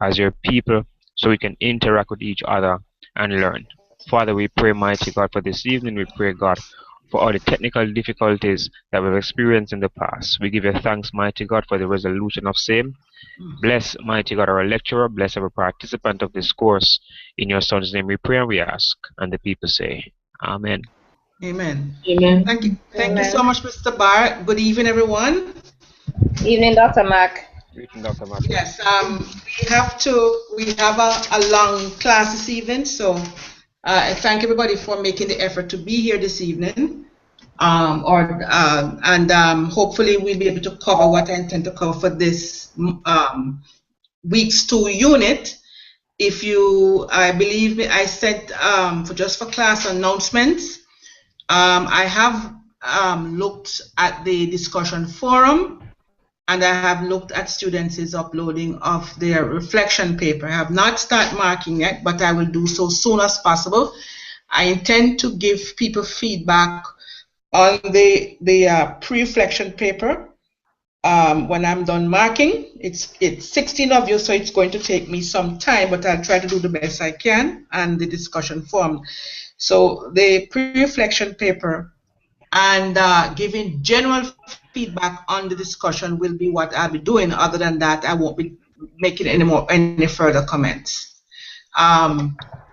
as your people so we can interact with each other and learn. Father, we pray, mighty God, for this evening. We pray, God, for all the technical difficulties that we've experienced in the past. We give you thanks, mighty God, for the resolution of same. Bless, mighty God, our lecturer. Bless every participant of this course. In your Son's name we pray and we ask. And the people say, Amen. Amen. Amen. Thank you. Thank you so much, Mr. Barr. Good evening, everyone. Evening, Dr. Mac. Dr. Mac. Yes, we have a long class this evening, so I thank everybody for making the effort to be here this evening. Hopefully we'll be able to cover what I intend to cover for this week's 2 unit. I believe I said for class announcements, I have looked at the discussion forum, and I have looked at students' uploading of their reflection paper. I have not started marking yet, but I will do so soon as possible. I intend to give people feedback on the pre-reflection paper when I'm done marking. It's 16 of you, so it's going to take me some time, but I'll try to do the best I can, and the discussion forum. So the pre-reflection paper and giving general feedback on the discussion will be what I'll be doing. Other than that, I won't be making any further comments.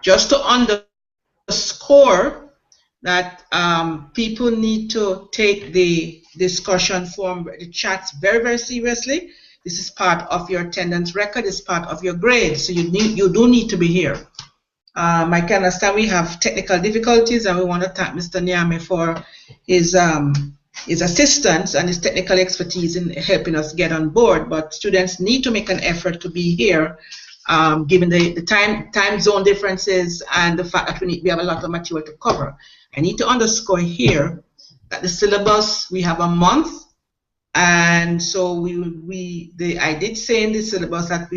Just to underscore that people need to take the discussion forum, the chats very, very seriously. This is part of your attendance record, it's part of your grade, so you do need to be here. I can understand we have technical difficulties, and we want to thank Mr. Nyame for his assistance and his technical expertise in helping us get on board. But students need to make an effort to be here, given the time zone differences and the fact that we have a lot of material to cover. I need to underscore here that the syllabus, we have a month, and so I did say in the syllabus that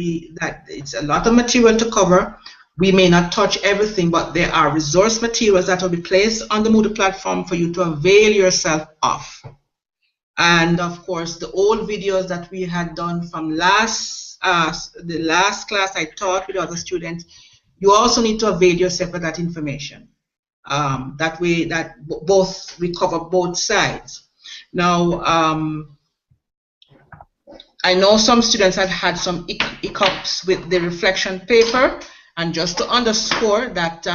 it's a lot of material to cover. We may not touch everything, but there are resource materials that will be placed on the Moodle platform for you to avail yourself of. And of course, the old videos that we had done from the last class I taught with other students, you also need to avail yourself of that information. That way, we cover both sides. Now, I know some students had some hiccups with the reflection paper. And just to underscore that,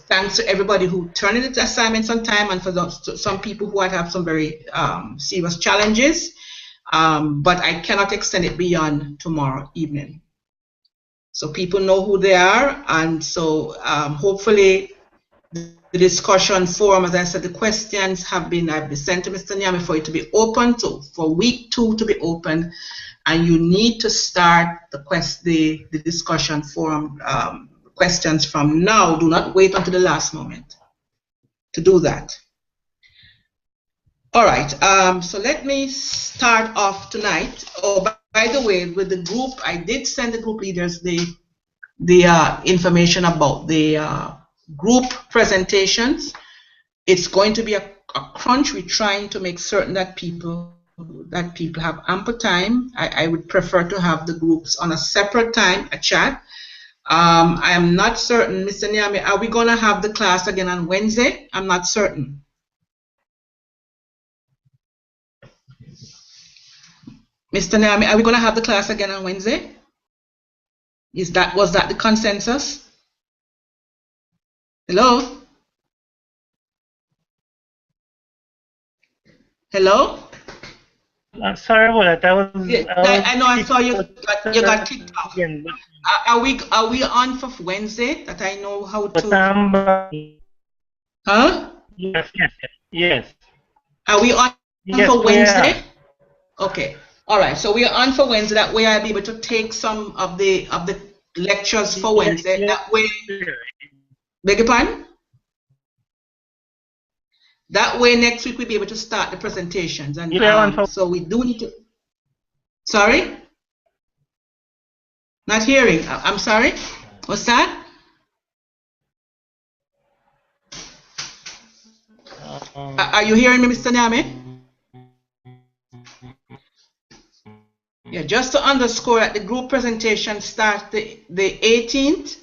thanks to everybody who turned in the assignments on time, and for some people who have some very serious challenges, but I cannot extend it beyond tomorrow evening. So people know who they are, and so hopefully the discussion forum, as I said, the questions have been sent to Mr. Nyame for it to be open, for week 2 to be open. And you need to start the discussion forum questions from now. Do not wait until the last moment to do that. All right. So let me start off tonight. Oh, by the way, with the group, I did send the group leaders the information about the group presentations. It's going to be a crunch. We're trying to make certain that people have ample time. I would prefer to have the groups on a separate time, a chat. I am not certain, Mr. Nyame, are we going to have the class again on Wednesday? I'm not certain. Mr. Nyame, are we going to have the class again on Wednesday? Was that the consensus? Hello? Hello? Sorry about that. I know. I saw you got kicked off. Are we on for Wednesday? That I know how to. Huh? Yes. Are we on for Wednesday? Okay. All right. So we are on for Wednesday. That way I'll be able to take some of the lectures for Wednesday. Yes. That way. Beg your pardon? That way, next week we'll be able to start the presentations, and so we do need to. Sorry, not hearing. I'm sorry. What's that? Are you hearing me, Mr. Nyame? Yeah, just to underscore that the group presentation starts the 18th.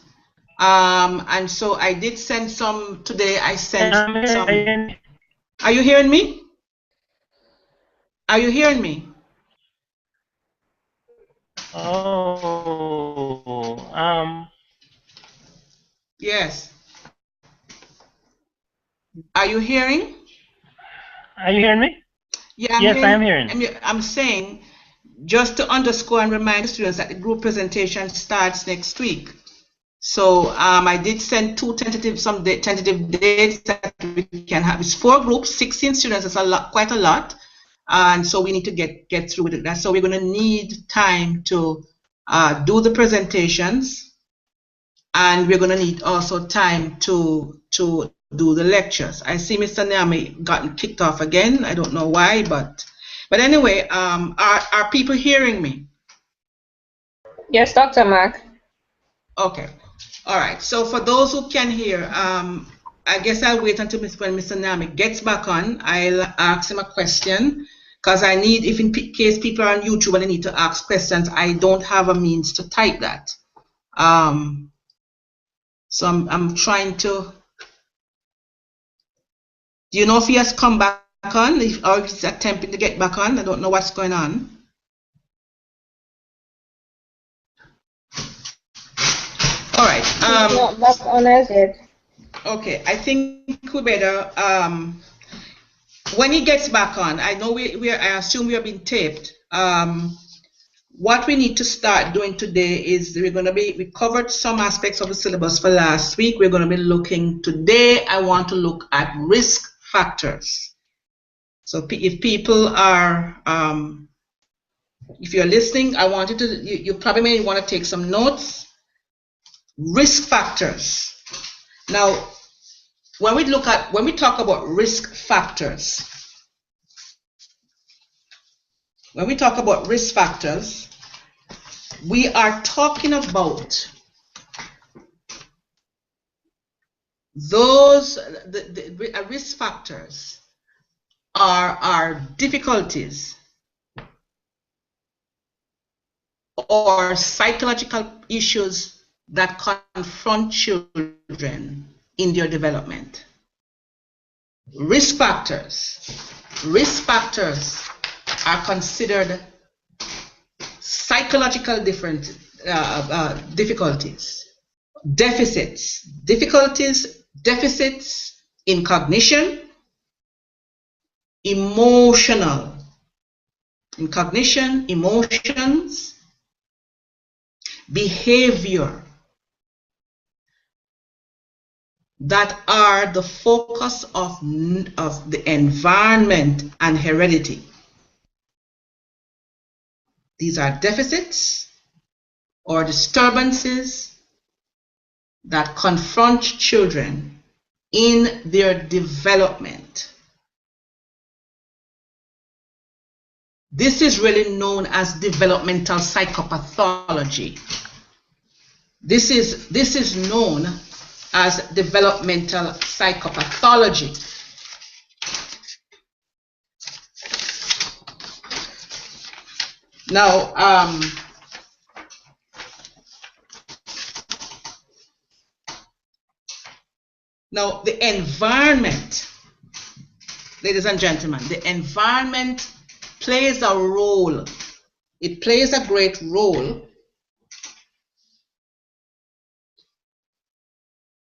And so I did send some today. I sent some. Are you hearing me? Are you hearing me? Oh, Yes. Are you hearing? Are you hearing me? Yeah, I'm Yes, hearing. I am hearing. I'm saying, just to underscore and remind the students that the group presentation starts next week. So I did send tentative dates that we can have. It's 4 groups, 16 students. It's a lot, quite a lot, and so we need to get through with it. So we're going to need time to do the presentations, and we're going to need also time to do the lectures. I see Mr. Nyame gotten kicked off again. I don't know why, but anyway, are people hearing me? Yes, Dr. Mark. Okay. All right. So for those who can hear, I guess I'll wait until when Mr. Nyame gets back on. I'll ask him a question because I need, if in case people are on YouTube and they need to ask questions, I don't have a means to type that. So I'm trying to. Do you know if he has come back on, or if he's attempting to get back on? I don't know what's going on. All right. He's not back on as yet. Okay, I think we better. When he gets back on, I know I assume we are being taped. What we need to start doing today is we covered some aspects of the syllabus for last week. We're going to be looking today. I want to look at risk factors. So if people are, if you're listening, I want you probably may want to take some notes. Risk factors. Now, when we talk about risk factors, we are talking about those risk factors are difficulties or psychological issues that confront children in their development. Risk factors are considered psychological difficulties, deficits in cognition, emotions, behavior that are the focus of the environment and heredity. These are deficits or disturbances that confront children in their development. This is really known as developmental psychopathology. This is known as developmental psychopathology. Now, the environment, ladies and gentlemen, the environment plays a role. It plays a great role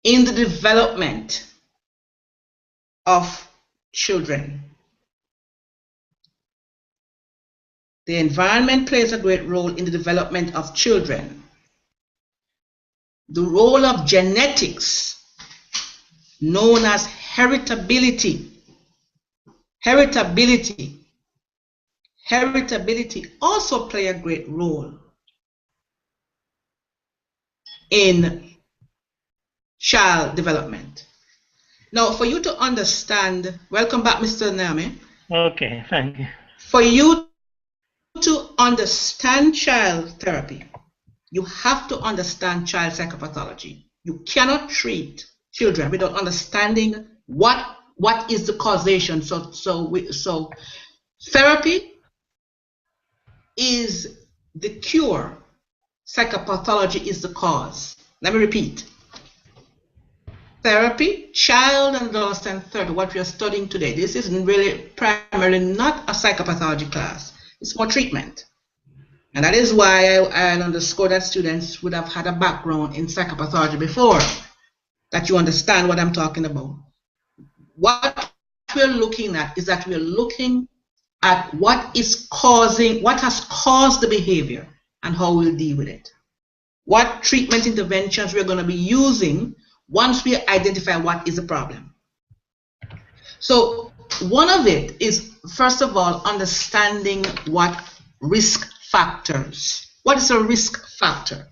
in the development of children. The environment plays a great role in the development of children. The role of genetics, known as heritability also play a great role in child development. Now, for you to understand, welcome back, Mr. Nyame. Okay, thank you. For you to understand child therapy, you have to understand child psychopathology. You cannot treat children without understanding what is the causation. So therapy is the cure. Psychopathology is the cause. Let me repeat. Therapy, child and adolescent therapy, what we are studying today, this is really primarily not a psychopathology class. It's more treatment. And that is why I underscore that students would have had a background in psychopathology before, that you understand what I'm talking about. What we're looking at is that we're looking at what has caused the behavior and how we'll deal with it. What treatment interventions we're going to be using once we identify what is the problem. So one of it is, first of all, understanding what risk factors. What is a risk factor?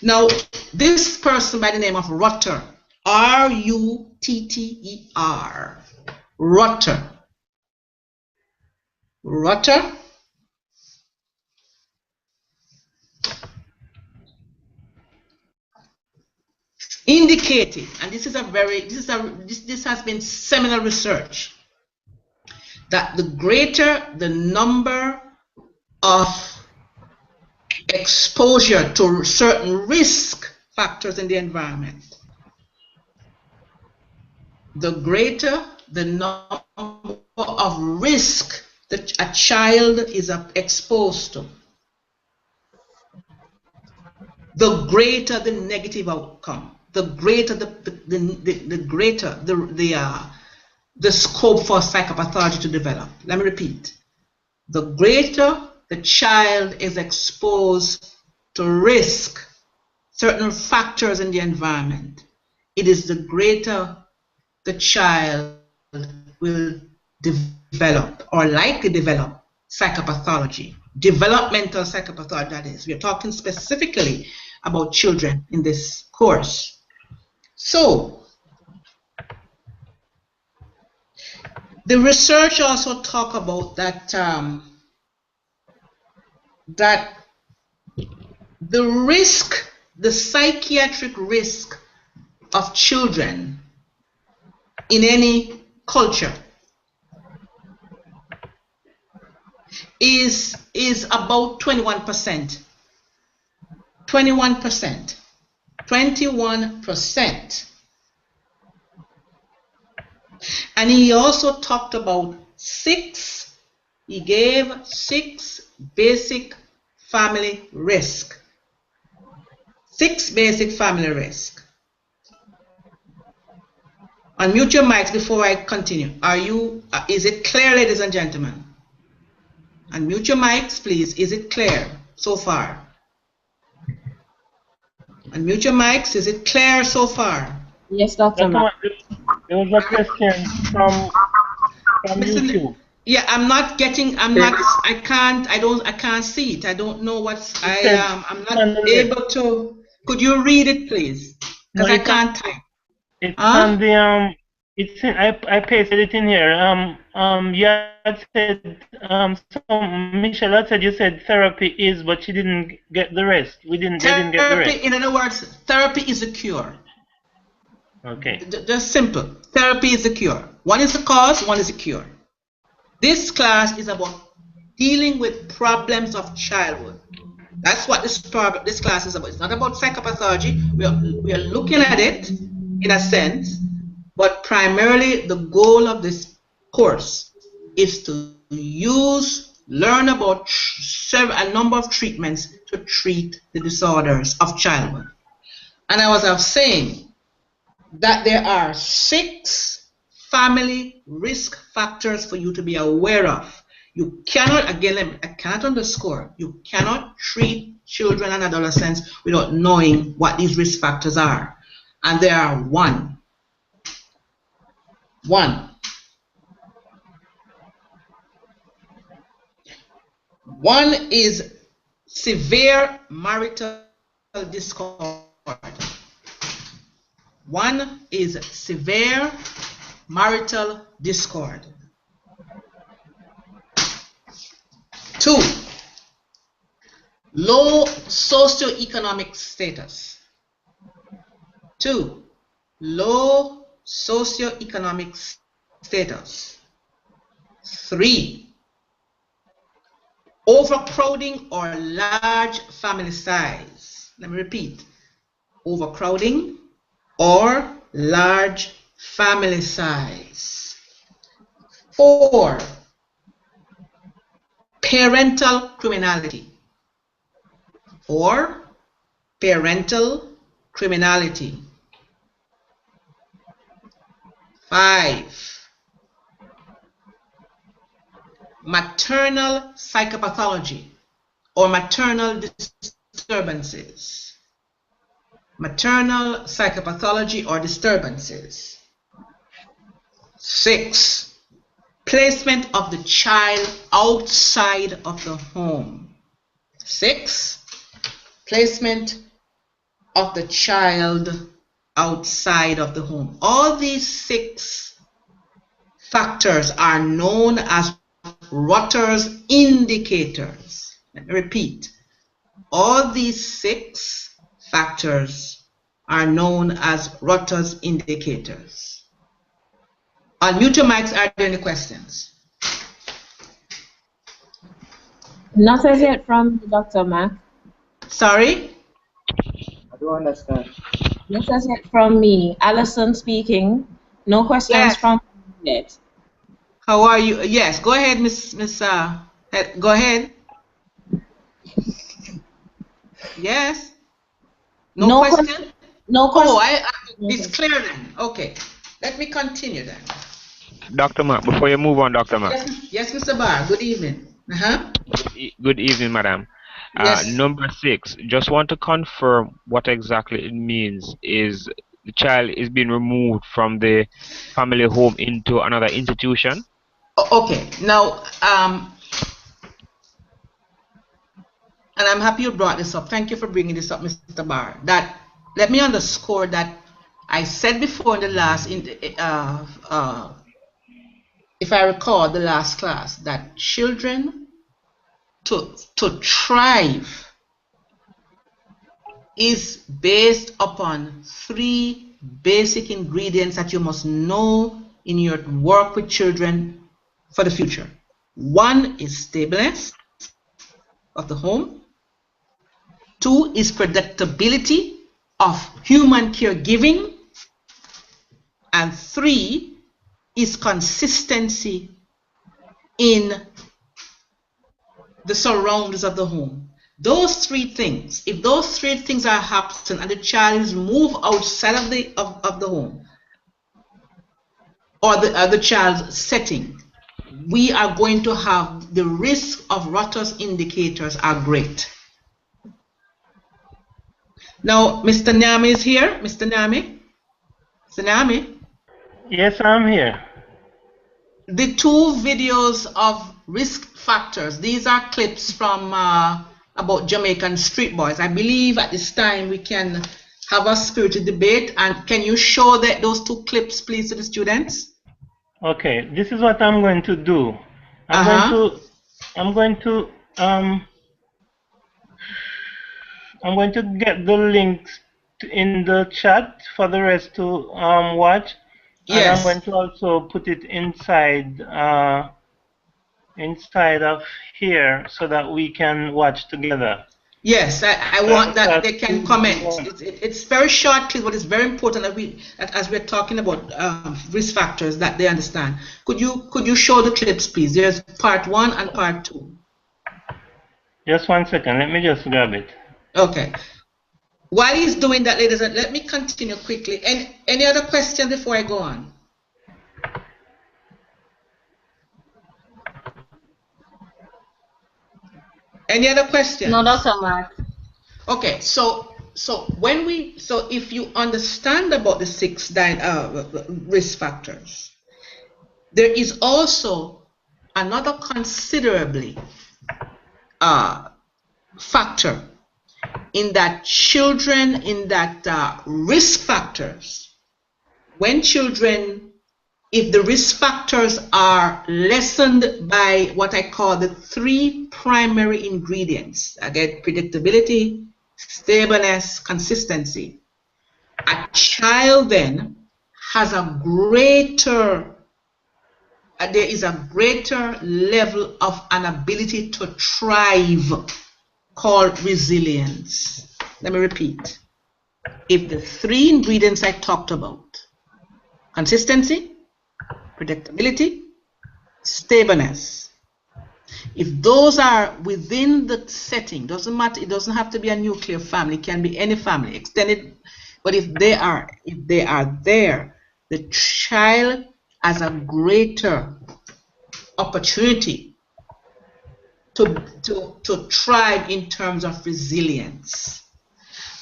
Now, this person by the name of Rutter, R-U-T-T-E-R, Rutter, indicated, and this has been seminal research, that the greater the number of exposure to certain risk factors in the environment, the greater the number of risk that a child is exposed to, the greater the negative outcome, the greater the scope for psychopathology to develop. Let me repeat. The greater the child is exposed to risk, certain factors in the environment, it is the greater the child will develop or likely develop psychopathology, developmental psychopathology, that is. We are talking specifically about children in this course. So, the research also talk about that that the risk, the psychiatric risk of children in any culture is about 21%. 21%. 21%. And he also talked about he gave six basic family risk. 6 basic family risk. Unmute your mics before I continue. Is it clear, ladies and gentlemen? Unmute your mics, please. Is it clear so far? Unmute your mics. Is it clear so far? Yes, Dr. Mark. There was a question from YouTube. Yeah, I can't see it. I don't know I'm not able to. Could you read it, please? Because I can't type. It's on the I pasted it in here. You had said Michelle had said you said therapy is, but she didn't get the rest. They didn't get the rest. In other words, therapy is a cure. Okay. Just simple. Therapy is the cure. One is the cause, one is the cure. This class is about dealing with problems of childhood. That's what this class is about. It's not about psychopathology. We are looking at it in a sense, but primarily the goal of this course is to learn about a number of treatments to treat the disorders of childhood. And I was saying that there are 6 family risk factors for you to be aware of. You cannot, again, I cannot underscore, you cannot treat children and adolescents without knowing what these risk factors are. And there are 1. One is severe marital discord. 1 is severe marital discord. 2, low socioeconomic status. 2, low socioeconomic status. 3, overcrowding or large family size. Let me repeat. Overcrowding or large family size. 4, parental criminality. 4, parental criminality. 5, maternal psychopathology or maternal disturbances. Maternal psychopathology or disturbances. 6, placement of the child outside of the home. 6, placement of the child outside of the home. All these 6 factors are known as Rotter's indicators. Let me repeat. All these 6 factors are known as Rotter's indicators. Unmute your mics. Are there any questions? Not as yet from Dr. Mac. Sorry? I don't understand. Not as yet from me. Alison speaking. No questions Yes. from me yet. How are you? Yes, go ahead, Miss. Go ahead. Yes. No question? No question. Oh, it's clear then. Okay. Let me continue then. Dr. Mark, before you move on, Dr. Mark. Yes, Mr. Barr. Good evening. Good evening, madam. Yes. Number 6, just want to confirm what exactly it means is the child is being removed from the family home into another institution. Okay. Now, and I'm happy you brought this up. Thank you for bringing this up, Mr. Barr. That let me underscore that I said before in the last, if I recall, the last class, that children to thrive is based upon 3 basic ingredients that you must know in your work with children for the future. 1 is stableness of the home. 2 is predictability of human caregiving. And 3 is consistency in the surroundings of the home. Those 3 things, if those 3 things are happening and the child is moved outside of the home or the child's setting, we are going to have the risk of Rotter's indicators are great. Now, Mr. Nami is here. Mr. Nami? Mr. Nami? Yes, I'm here. The 2 videos of risk factors, these are clips from about Jamaican street boys. I believe at this time we can have a spirited debate. And can you show those 2 clips, please, to the students? Okay, this is what I'm going to do. I'm going to get the links in the chat for the rest to watch. Yes. And I'm going to also put it inside of here so that we can watch together. Yes, I want that they can comment. It's very short, but it's very important that as we're talking about risk factors, that they understand. Could you show the clips, please? There's part 1 and part 2. Just 1 second. Let me just grab it. Okay. While he's doing that, ladies, let me continue quickly. Any other questions before I go on? Any other questions? No, Dr. Mark. Okay, so if you understand about the 6 risk factors, there is also another considerably factor in that children in that risk factors. When children, if the risk factors are lessened by what I call the 3 primary ingredients, again, predictability, stableness, consistency, a child then has a greater there is a greater level of an ability to thrive called resilience. Let me repeat. If the 3 ingredients I talked about, consistency, predictability, stableness, if those are within the setting, doesn't matter, it doesn't have to be a nuclear family, it can be any family, extended, but if they are there, the child has a greater opportunity to thrive in terms of resilience.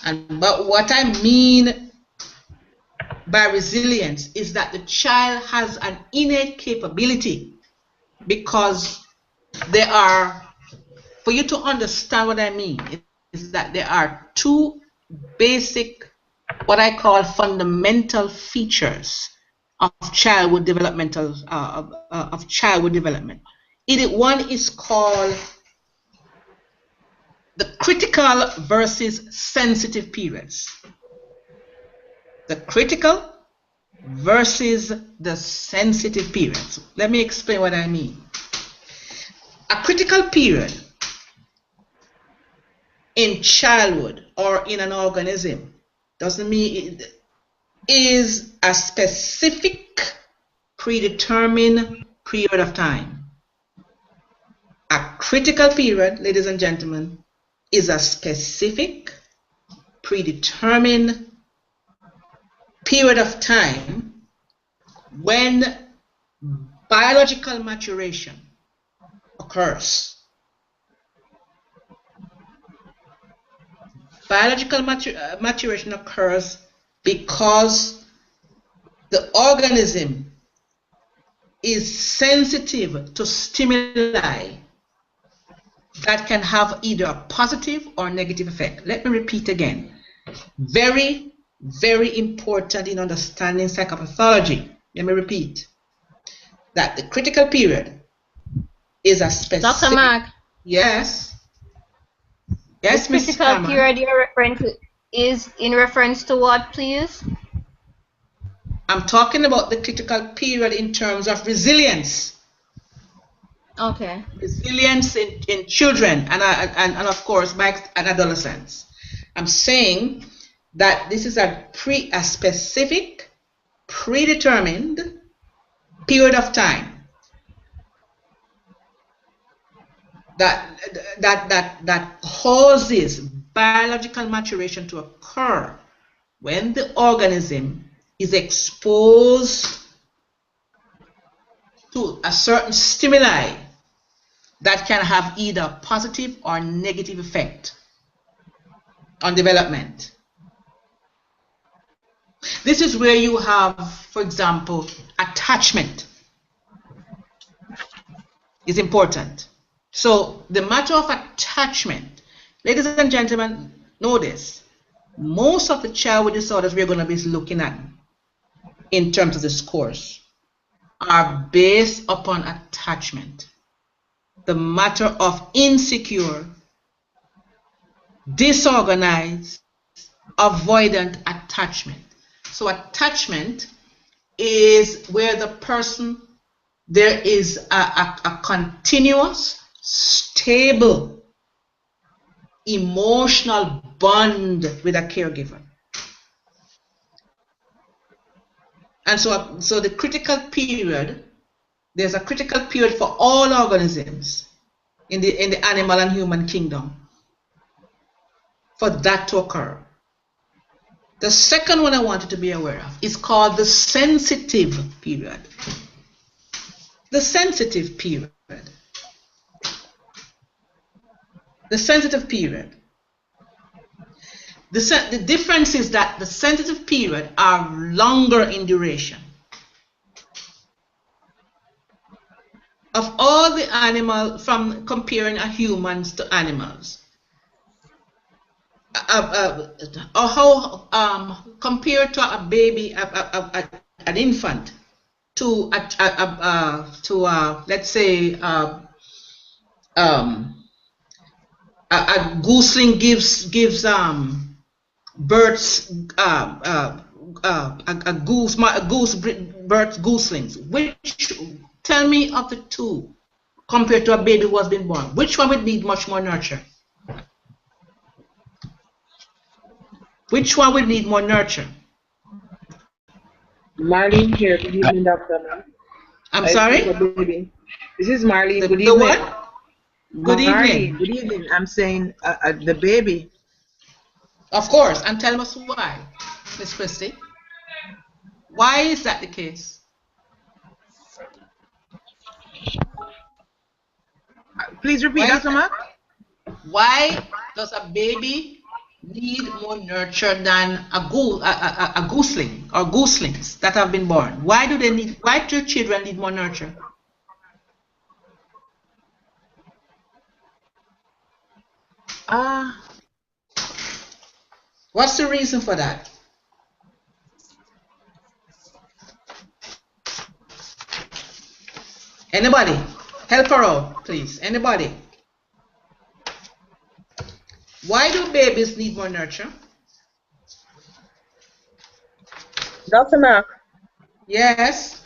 But what I mean by resilience is that the child has an innate capability, because there are, for you to understand what I mean, is that there are 2 basic, what I call fundamental features of childhood developmental of childhood development. One is called the critical versus sensitive periods. The critical versus the sensitive periods. Let me explain what I mean. A critical period in childhood or in an organism doesn't mean it is a specific predetermined period of time. A critical period, ladies and gentlemen, is a specific predetermined period of time when biological maturation occurs. Biological maturation occurs because the organism is sensitive to stimuli that can have either a positive or negative effect. Let me repeat again. Very, very important in understanding psychopathology. Let me repeat that the critical period is a specific... Dr. Mark. Yes. Yes, the Ms. critical Hammer. period you're referring to is in reference to what, please? I'm talking about the critical period in terms of resilience. Okay. Resilience in children and of course and adolescents. I'm saying that this is a specific predetermined period of time that causes biological maturation to occur when the organism is exposed to a certain stimuli that can have either positive or negative effect on development. This is where you have, for example, attachment is important. So the matter of attachment, ladies and gentlemen, know this. Most of the childhood disorders we're going to be looking at in terms of this course are based upon attachment. The matter of insecure, disorganized, avoidant attachment. So attachment is where the person, there is a continuous, stable, emotional bond with a caregiver. And so the critical period, there's a critical period for all organisms in the animal and human kingdom for that to occur. The second one I want you to be aware of is called the sensitive period. The sensitive period. The sensitive period. The difference is that the sensitive period are longer in duration. Of all the animal, from comparing humans to animals, compared to a baby, an infant, to let's say a gooseling gives births goose birth gooselings. Tell me of the two compared to a baby who has been born. Which one would need much more nurture? Which one would need more nurture? Marlene here. Good evening, Doctor. I'm sorry? This is Marlene. Good evening. The what? Good evening. Good evening. I'm saying the baby. Of course. And tell us why, Miss Christie. Why is that the case? Please repeat, Dr. Mark. Why does a baby need more nurture than a gooseling or gooselings that have been born? Why do children need more nurture? What's the reason for that? Anybody? Help her out, please. Anybody? Why do babies need more nurture? Dr. Mark? Yes.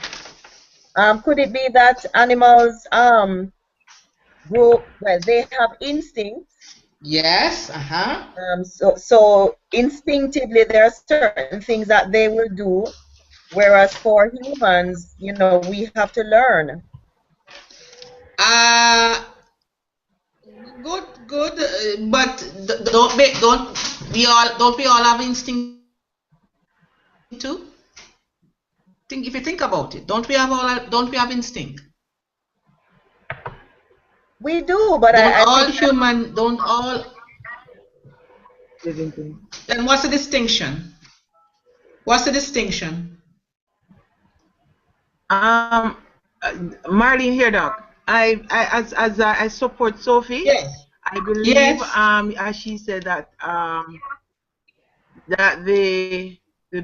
Could it be that animals they have instincts? Yes. So instinctively there are certain things that they will do, whereas for humans, you know, we have to learn. Good. But don't we all have instinct too? If you think about it, don't we have instinct? We do, but don't all. Then what's the distinction? What's the distinction? Marlene here, Doc. I support Sophie. Yes. I believe as she said that that the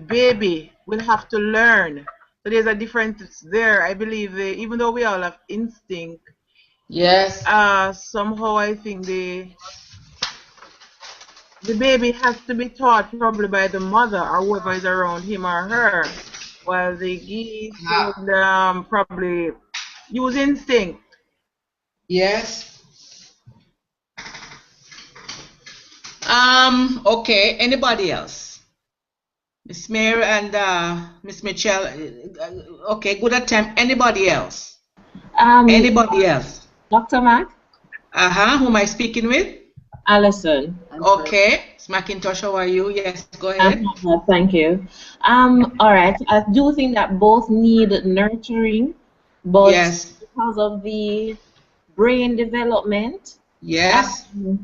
baby will have to learn. So there's a difference there. I believe even though we all have instinct. Yes. Somehow I think the baby has to be taught probably by the mother or whoever is around him or her, while the geese would probably use instinct. Yes. Okay. Anybody else? Miss Mary and Miss Mitchell. Okay. Good attempt. Anybody else? Anybody else? Dr. Mac? Who am I speaking with? Allison. Okay. Mackintosh, how are you? Yes, go ahead. Thank you. All right. I do think that both need nurturing, but because of the brain development,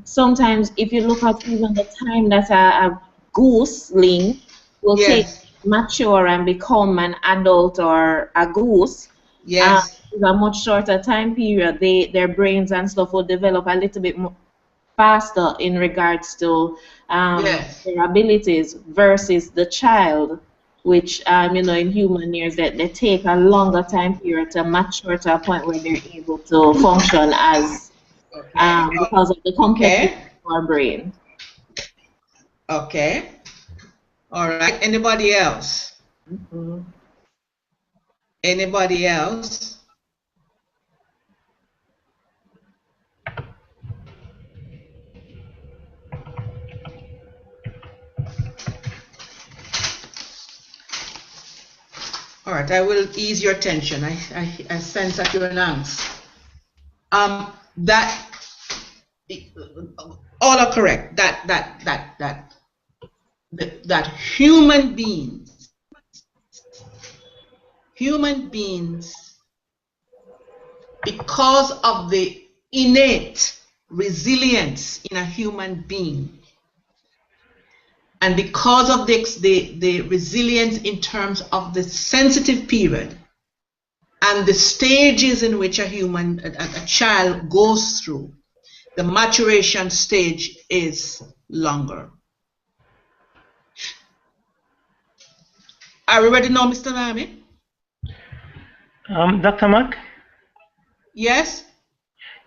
sometimes if you look at even the time that a gooseling will take mature and become an adult or a goose, is a much shorter time period. Their brains and stuff will develop a little bit more faster in regards to their abilities versus the child, which you know, in human years that they take a longer time period to mature to a point where they're able to function as because of the complexity of our brain. Okay. All right. Anybody else? Anybody else? All right, I will ease your tension. I sense that you're announced. That all are correct. That human beings, because of the innate resilience in a human being, and because of the resilience in terms of the sensitive period and the stages in which a child goes through, the maturation stage is longer. Are we ready now, Mr. Nami? Dr. Mack? Yes?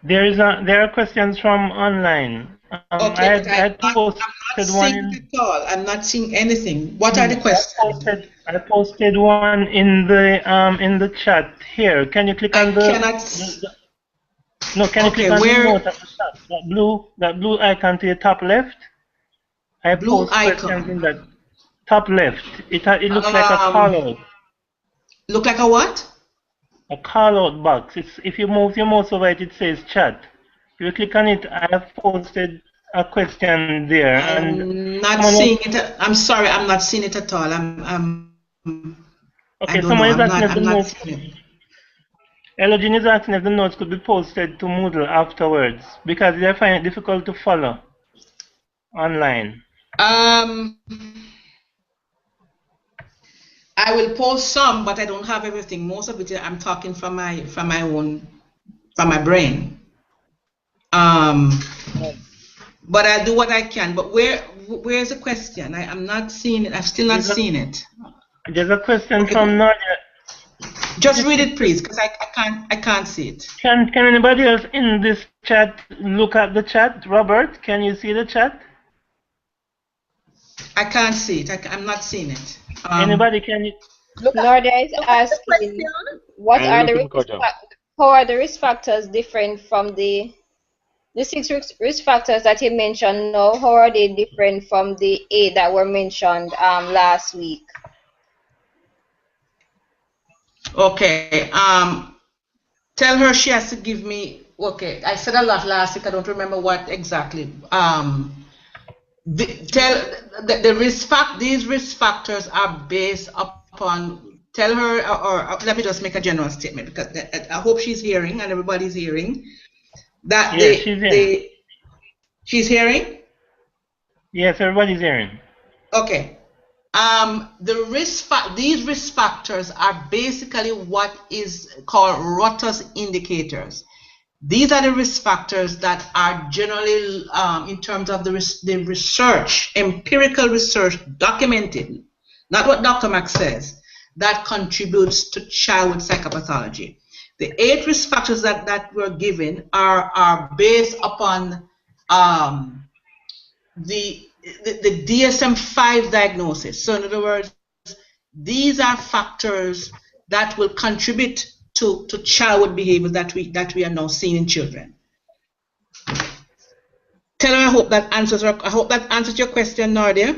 There are questions from online. Okay, but I'm not seeing it at all. I'm not seeing anything. What are the questions? I posted one in the chat here. Can you click on No, can you click on the note at the top? That blue icon to your top left? I post questions in that top left. It looks like a call out. Look like a what? A call out box. If you move your mouse over it, it says chat. If you click on it, I have posted a question there. I'm not seeing it. I'm sorry, I'm not seeing it at all. Okay, someone is asking if the notes. Elogen is asking if the notes could be posted to Moodle afterwards because they find it difficult to follow online. I will post some, but I don't have everything. Most of it I'm talking from my brain. But I do what I can. But where's the question? I'm not seeing it. I've still not seen it. There's a question from Nadia. Just read it, please, because I can't see it. Can anybody else in this chat look at the chat? Robert, can you see the chat? I can't see it. I'm not seeing it. Anybody can you? Nadia is asking, how are the risk factors different from the 6 risk factors that you mentioned now? How are they different from the 8 that were mentioned last week? Okay. Tell her she has to give me. Okay, I said a lot last week. I don't remember what exactly. The these risk factors are based upon. Tell her, or let me just make a general statement because I hope she's hearing and everybody's hearing. That yes, she's hearing. She's hearing? Yes, everybody's hearing. Okay. These risk factors are basically what is called Rotter's indicators. These are the risk factors that are generally, in terms of the research, empirical research, documented, not what Dr. Max says, that contributes to childhood psychopathology. The 8 risk factors that were given are based upon the DSM-5 diagnosis. So in other words, these are factors that will contribute to childhood behavior that we are now seeing in children. Tell her I hope that answers your question, Nadia.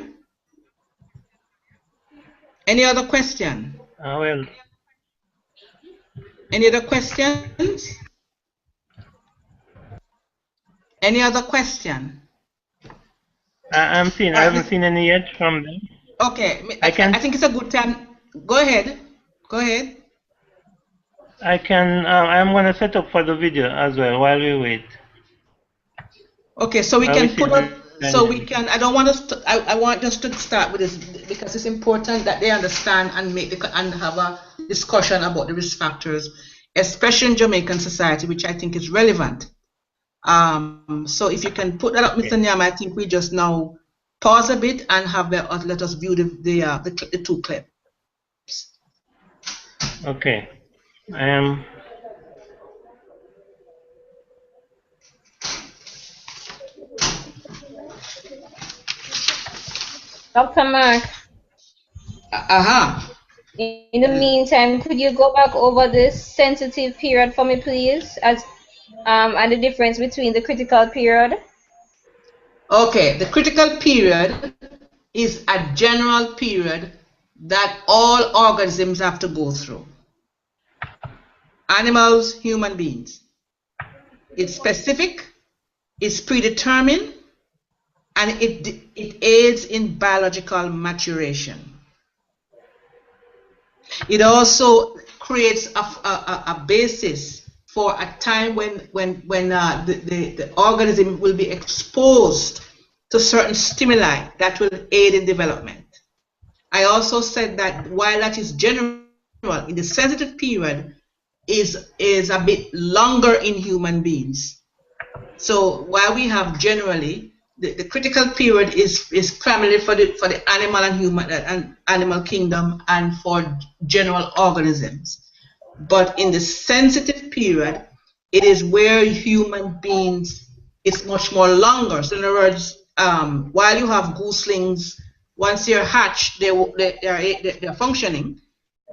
Any other question? Well. Any other questions? Any other question? I haven't seen any yet from them. Okay, I think it's a good time. Go ahead. Go ahead. I'm going to set up for the video as well while we wait. Okay, so we can put up. So we can. I don't want us to. I want us to start with this because it's important that they understand and have a discussion about the risk factors, especially in Jamaican society, which I think is relevant. So if you can put that up, Mr. Nyama, I think we just now pause a bit and let us view the 2 clips. Okay. Dr. Mark. In the meantime, could you go back over this sensitive period for me, please, and the difference between the critical period? Okay, the critical period is a general period that all organisms have to go through. Animals, human beings. It's specific, it's predetermined, and it aids in biological maturation. It also creates a basis for a time when the organism will be exposed to certain stimuli that will aid in development. I also said that while that is general, in the sensitive period is a bit longer in human beings. So while we have generally the critical period is primarily for the animal and human and animal kingdom and for general organisms. But in the sensitive period, it is where human beings it's much more longer. So in other words, while you have gooselings, once they're hatched, they're functioning.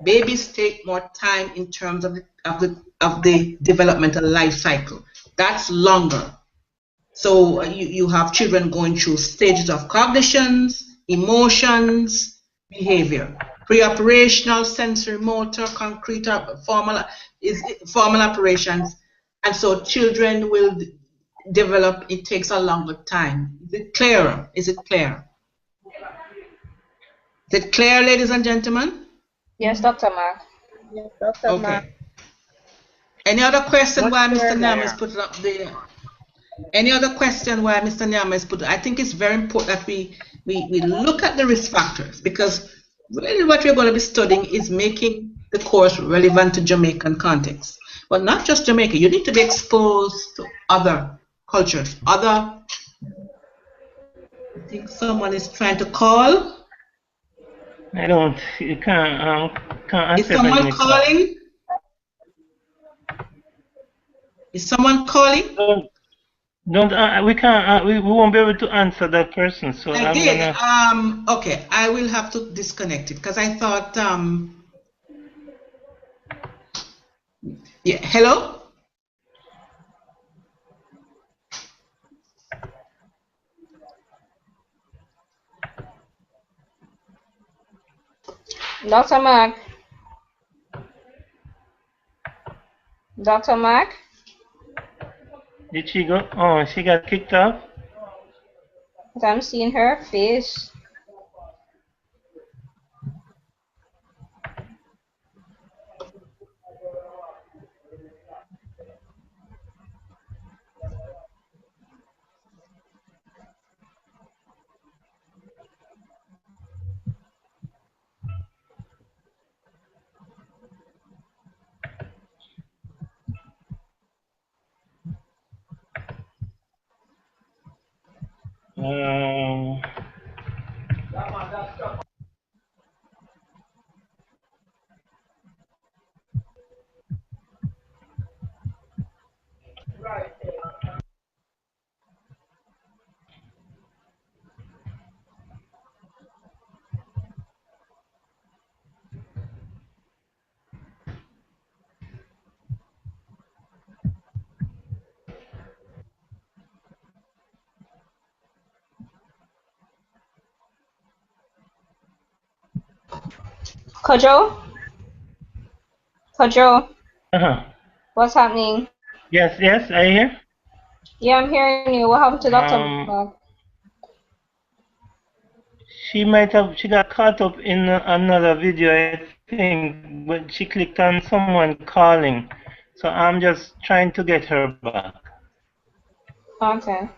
Babies take more time in terms of the developmental life cycle. That's longer. So you have children going through stages of cognitions, emotions, behavior, pre-operational, sensory, motor, concrete, formal operations, and so children will develop. It takes a longer time. Is it clearer? Is it clear? Is it clear, ladies and gentlemen? Yes, Dr. Mark. Yes, Dr. Mark. Okay. Any other question why Mr. Nyam is put up there? Any other question why Mr. Nyam is put? I think it's very important that we look at the risk factors, because really what we're going to be studying is making the course relevant to Jamaican context. But not just Jamaica. You need to be exposed to other cultures, I think someone is trying to call. I don't. You can't answer. Is someone calling? Is someone calling? Don't. We can't. We won't be able to answer that person. So I did. Okay, I will have to disconnect it because I thought. Yeah. Hello. Dr. Mark. Dr. Mark? Did she go? Oh, she got kicked off? I'm seeing her face. Kojo? Kojo? What's happening? Yes, I hear. Yeah, I'm hearing you. What happened to Dr. Mark? She got caught up in another video, I think, but she clicked on someone calling. So I'm just trying to get her back. Okay.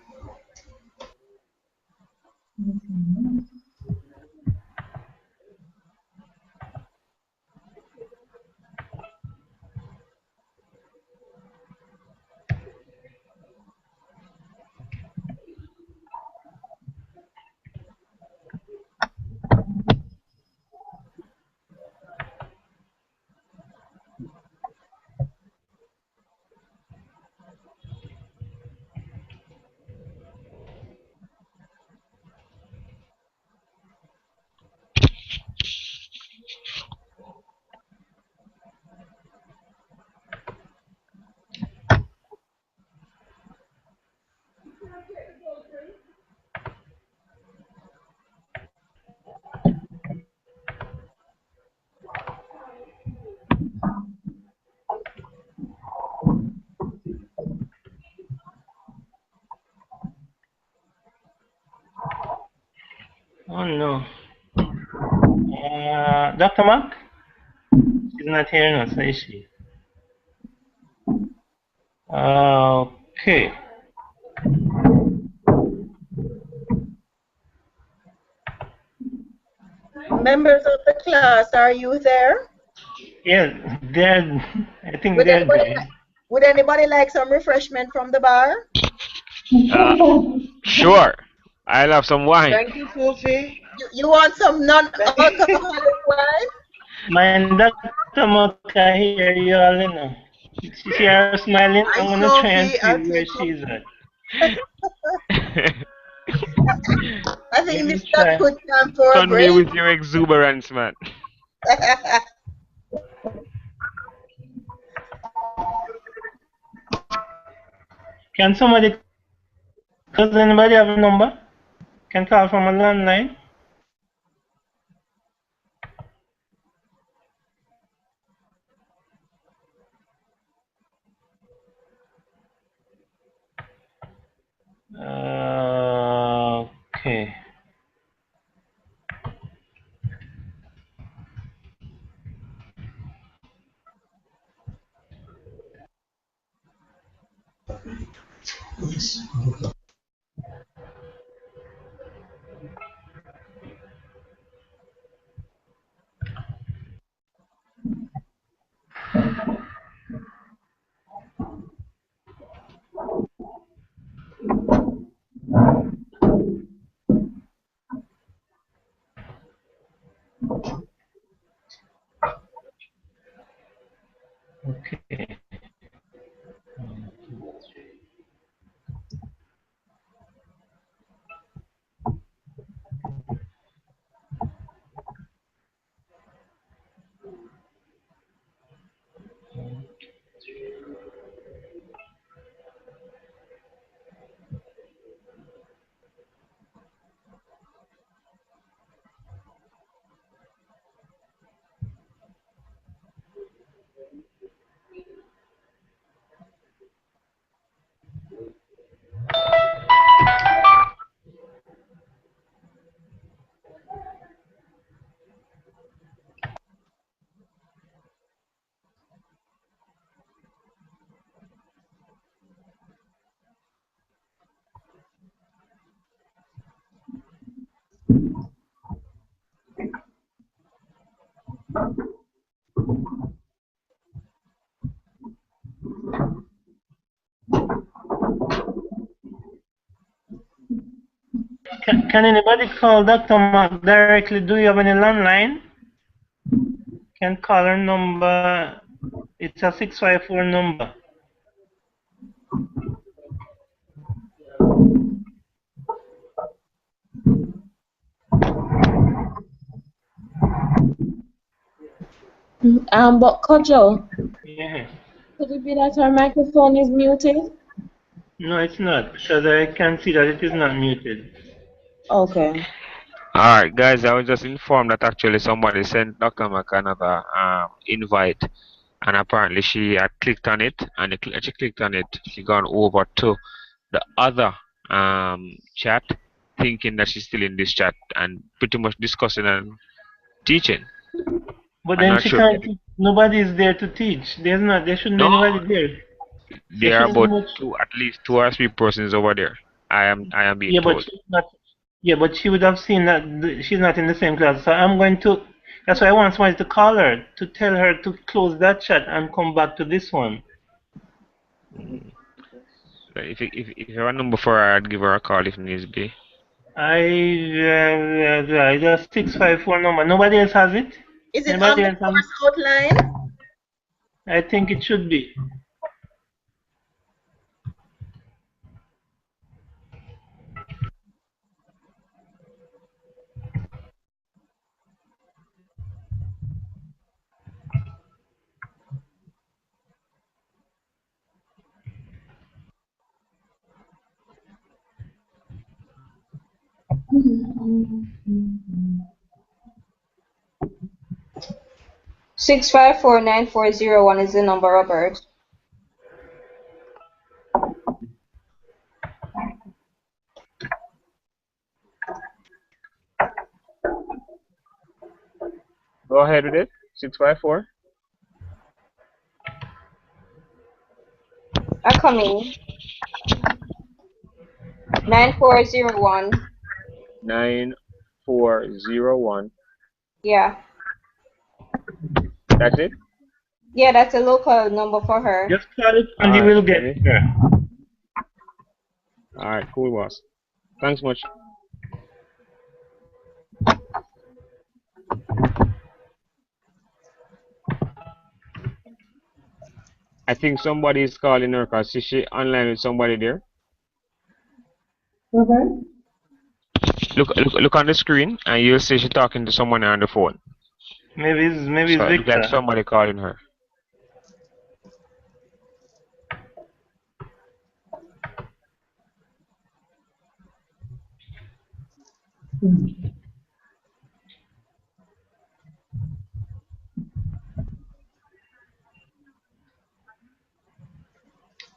Oh no. Dr. Mark? She's not hearing us, is she? Okay. Members of the class, are you there? Yes, they're. I think they're there. Would anybody like some refreshment from the bar? Sure. I'll have some wine. Thank you, Sophie. You want some non-alcoholic wine? My Dr. Mark, I hear you all, you know. She are smiling. I'm going to try and see where she's at. I think this is a good time for a Turn me break. with your exuberance, man. Can somebody, does anybody have a number? Can call from a landline? Okay. Okay. Can anybody call Dr. Mark directly? Do you have any landline? Can call her number. It's a 654 number. But Kojo, Yeah. could it be that our microphone is muted? No, it's not, because I can see that it is not muted. Okay. Alright, guys, I was just informed that actually somebody sent Dr. Mac another invite, and apparently she had clicked on it, and she clicked on it, she gone over to the other chat, thinking that she's still in this chat and pretty much discussing and teaching. But I'm then not she sure. can't. Nobody is there to teach. There shouldn't be No, anybody there. there are about at least 2 or 3 persons over there. I am being Yeah, but told. she's not. Yeah, but she would have seen that she's not in the same class. So I'm going to. That's why I want somebody to call her to tell her to close that chat and come back to this one. If you have a number for her, I'd give her a call if needs be. It's a 654 number. Nobody else has it. Is it on the course outline? I think it should be. Six 6549401 is the number, Robert. Go ahead with it. 654. I'm coming. 9401. 9401. Yeah. That's it? Yeah, that's a local number for her. Just call it and you will get her. Alright, cool, boss. Thanks much. I think somebody is calling her because she online with somebody there. Look on the screen, and you'll see she's talking to someone on the phone. Maybe it's So it looks like Victor. somebody calling her.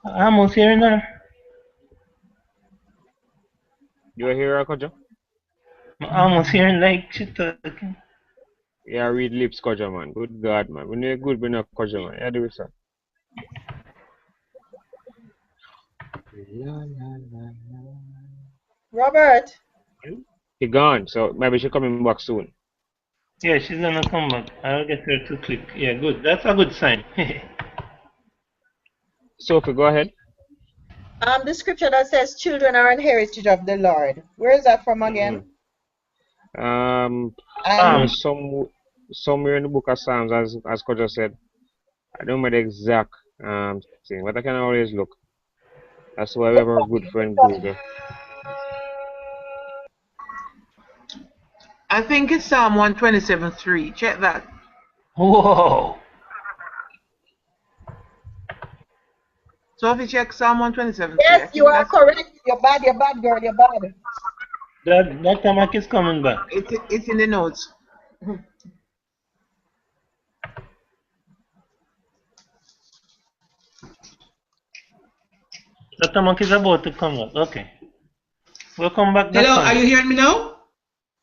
I'm almost hearing her. You hear her, Kojo? I'm almost hearing like she talking. Yeah, read lips, Kojo, man. Good God, man. When you're good, when you're Kojo, man. Yeah, do it, sir. Robert. She gone, so maybe she's coming back soon. Yeah, she's gonna come back. I'll get her to click. Yeah, good. That's a good sign. Sophie, go ahead. The scripture that says children are an heritage of the Lord. Where is that from again? Somewhere in the book of Psalms, as Kojo said. I don't know the exact thing, but I can always look. That's why we have our good friend Google. I think it's Psalm 127:3. Check that. Whoa. So if you check Psalm 127:3. Yes, you are correct. You're bad, girl, you're bad. Dr. Mac is coming back. It's in the notes. Dr. Mac is about to come back. Okay. We'll come back. Hello, are you hearing me now?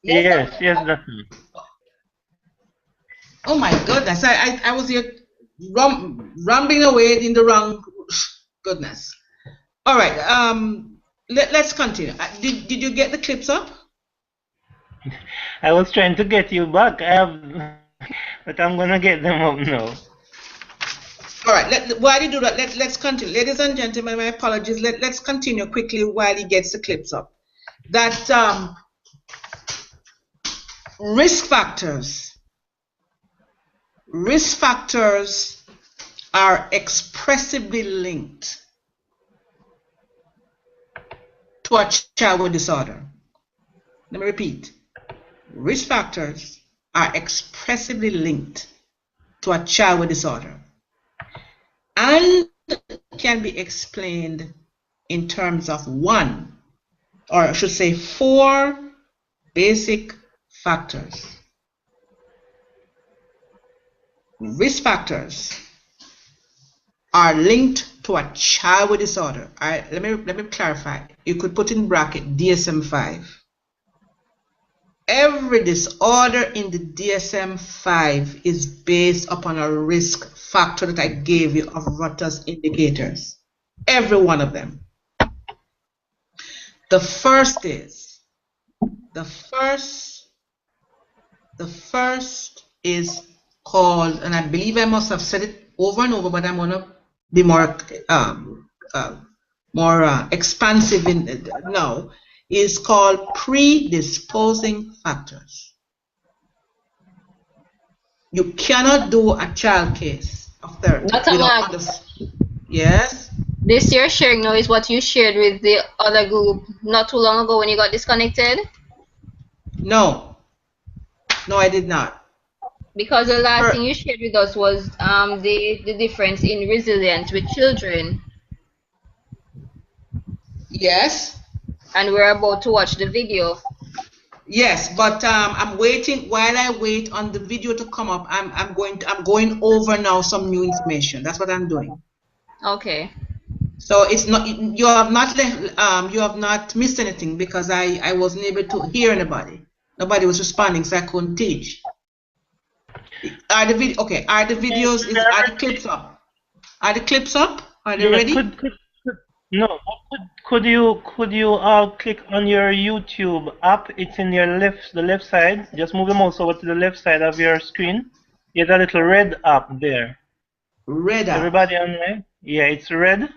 Yes, Dr. Oh my goodness, I was here rambling away in the wrong goodness. All right, let's continue. Did you get the clips up? I was trying to get you back. But I'm gonna get them up now. All right, while you do that, let's continue. Ladies and gentlemen, my apologies. Let's continue quickly while he gets the clips up. That risk factors are expressively linked to a child with disorder. Let me repeat. Risk factors are expressively linked to a child with disorder and can be explained in terms of one, or I should say 4 basic factors. Risk factors are linked to a child with disorder. Let me clarify. You could put in bracket DSM-5. Every disorder in the DSM-5 is based upon a risk factor that I gave you of Rutter's indicators. Every one of them. The first is called, and I believe I must have said it over and over, but I'm going to be more expansive now, is called predisposing factors. You cannot do a child case of therapy without Yes? This you're sharing now is what you shared with the other group not too long ago when you got disconnected? No, I did not. Because the last thing you shared with us was the difference in resilience with children. Yes. And we're about to watch the video. Yes, but I'm waiting. While I wait on the video to come up, I'm going over now some new information. That's what I'm doing. Okay. So it's not, you have not missed anything, because I wasn't able to hear anybody. Nobody was responding, so I couldn't teach. Are the clips up? Are the clips up? Are they ready? Could you all click on your YouTube app? It's in the left side. Just move the mouse over to the left side of your screen. There's a little red app there. Red app. Everybody online? Yeah, it's red.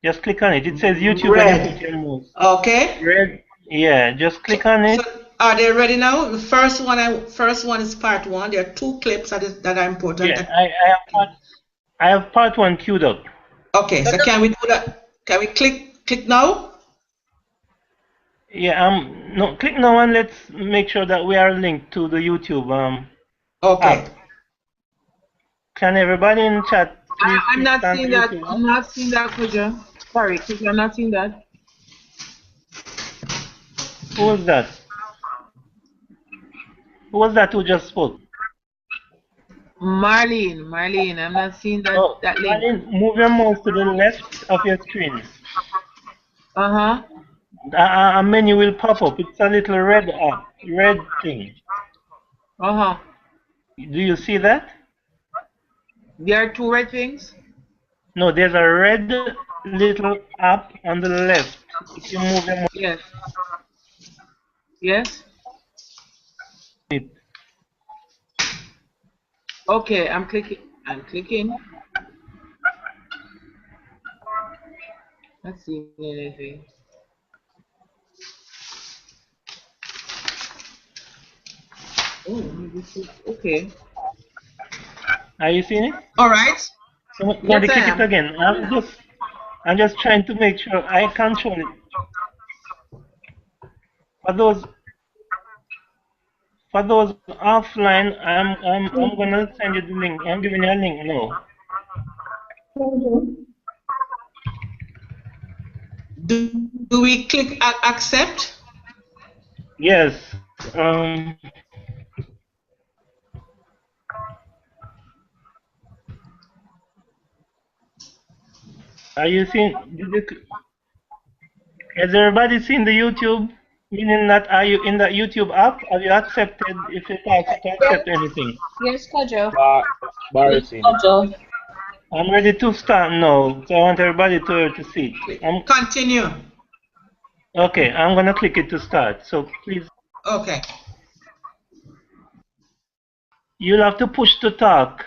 Just click on it. It says YouTube red. And you put your mouse. Okay. Red. Yeah, just click on it. So are they ready now? The first one is part 1. There are 2 clips that are important. Yeah, I have part 1 queued up. Okay, so can we do that? Can we click now? Yeah, no, click now and let's make sure that we are linked to the YouTube Okay. app. Can everybody in chat please I'm not click on seeing the that. YouTube I'm not seeing that, Kuja. Sorry, Kuja, I'm not seeing that. Who was that? Who was that who just spoke? Marlene, I'm not seeing that, Oh, that link. Marlene, move your mouse to the left of your screen. Uh-huh. A menu will pop up. It's a little red thing. Uh-huh. Do you see that? There are two red things? No, there's a red little app on the left. If you move your mouse. Yes. Yes? Okay, I'm clicking. Not seeing anything. Oh, maybe okay. Are you seeing it? All right. Somebody Yes, I click it am. again. I'm just trying to make sure I control it. For those offline, I'm gonna send you the link. I'm giving you a link now. Do we click accept? Yes. Are you seeing? Has everybody seen the YouTube? Meaning that are you in the YouTube app? Have you accepted? If it asks you to accept anything. Yes, Kojo. Barry seen it. I'm ready to start now, so I want everybody to see. Continue. Okay, I'm gonna click it to start. So please. Okay. You'll have to push to talk.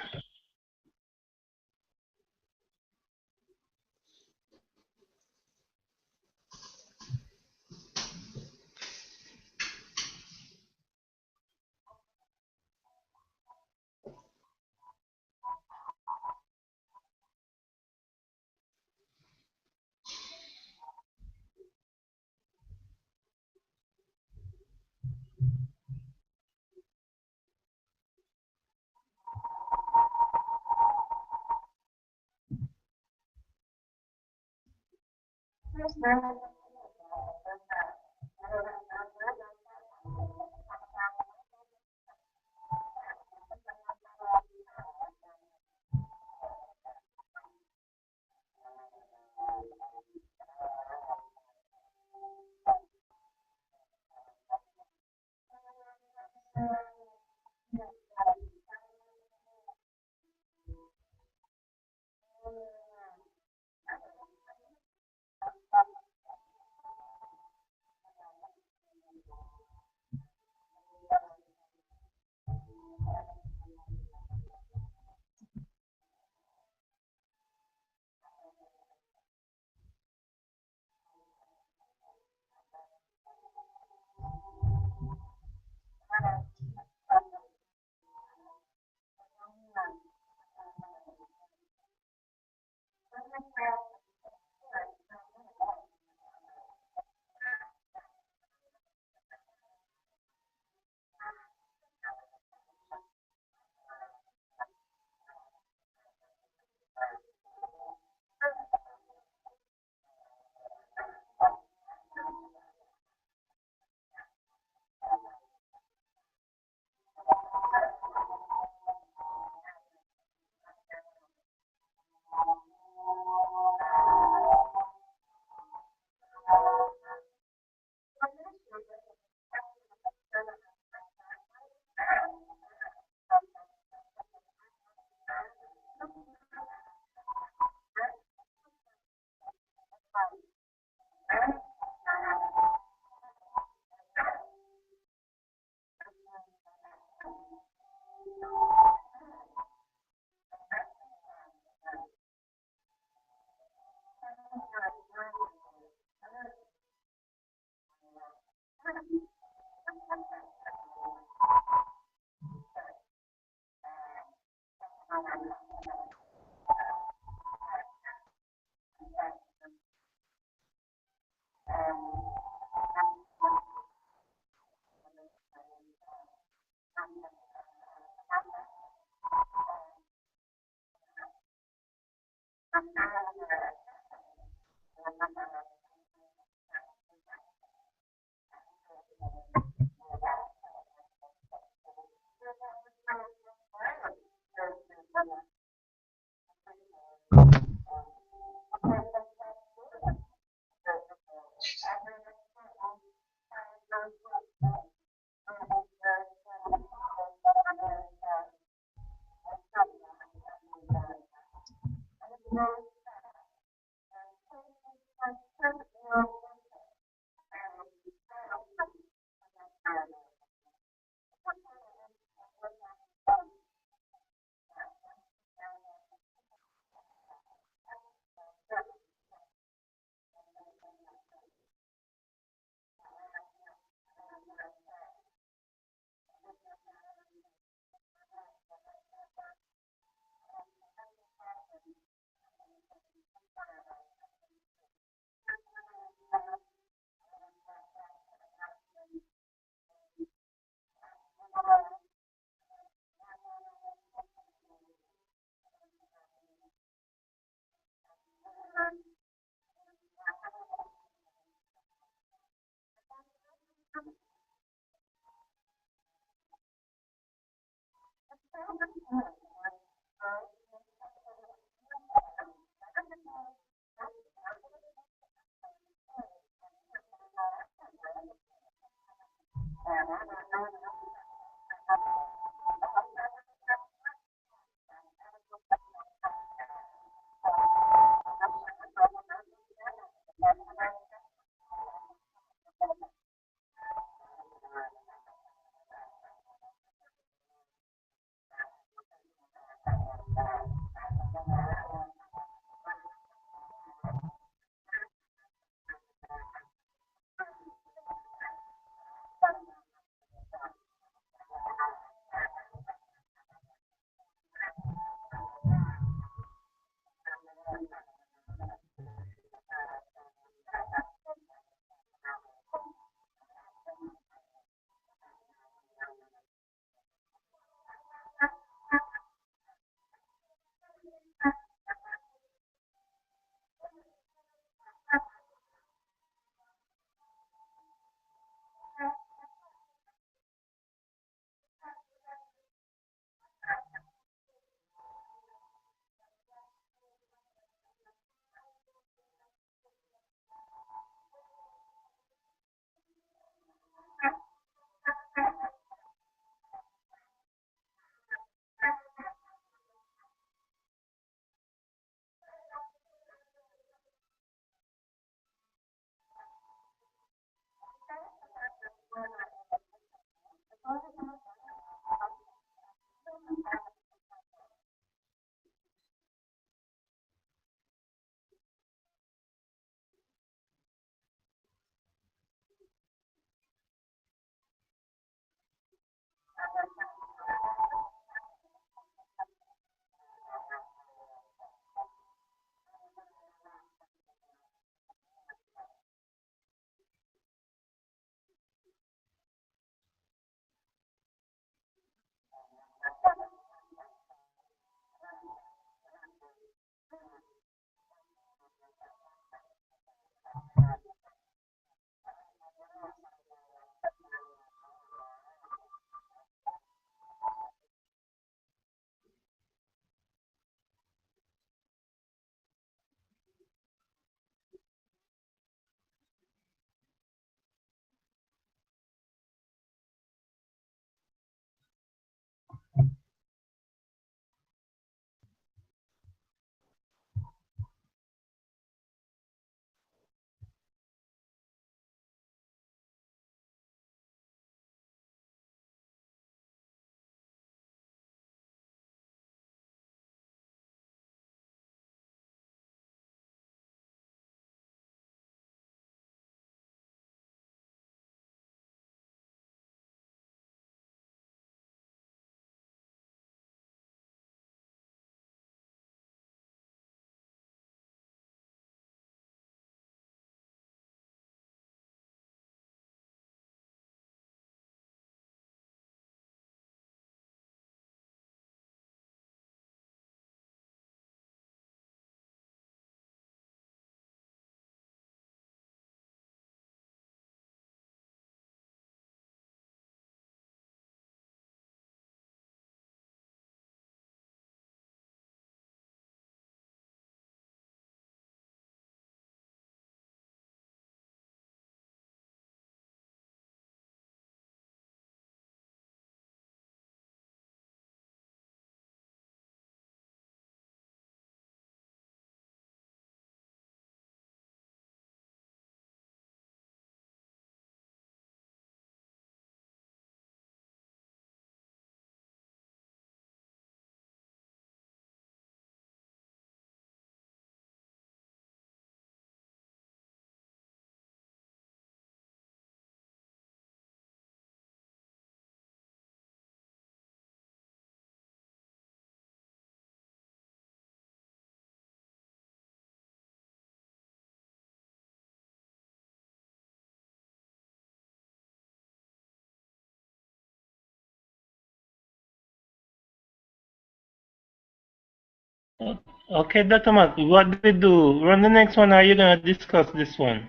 Okay, Dr. Mark, what do we do? Run the next one, or are you going to discuss this one?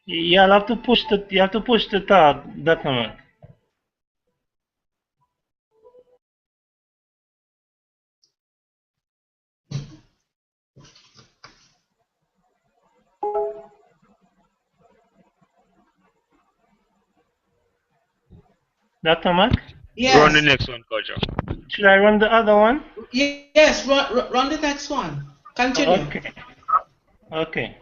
You have to push the talk, Dr. Mark. Dr. Mark? Yes. Run the next one, Kojo. Should I run the other one? Yes, run the next one. Continue. Okay. Okay.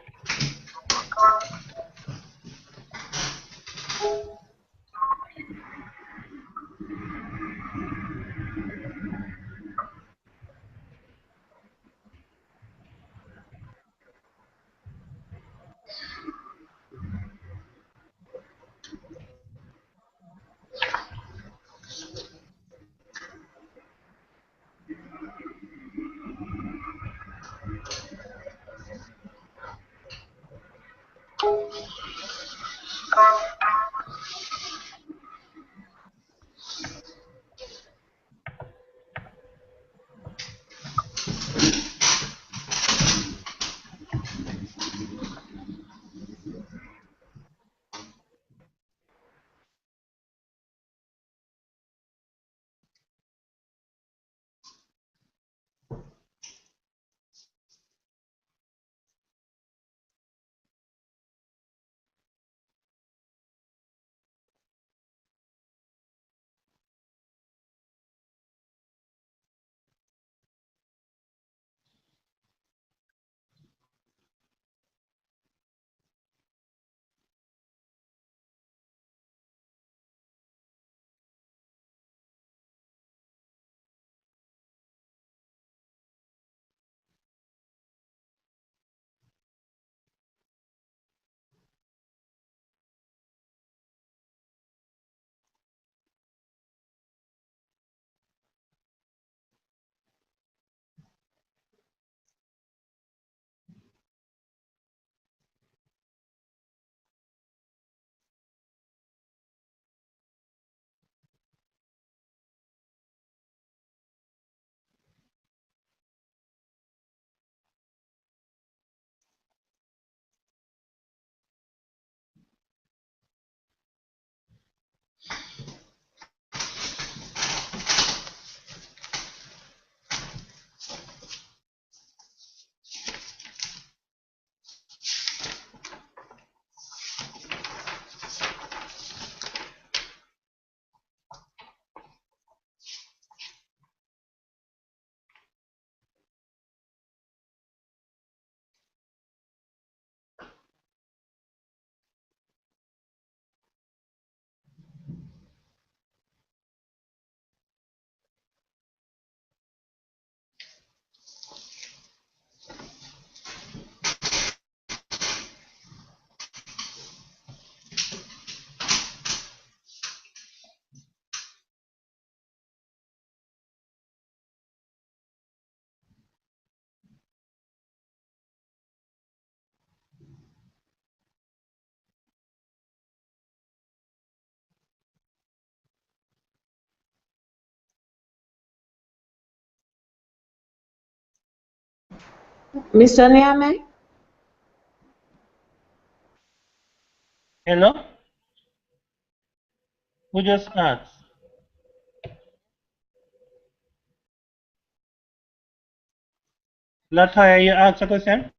Mr. Niame? Hello? Who just asked? Latoya, you asked a question?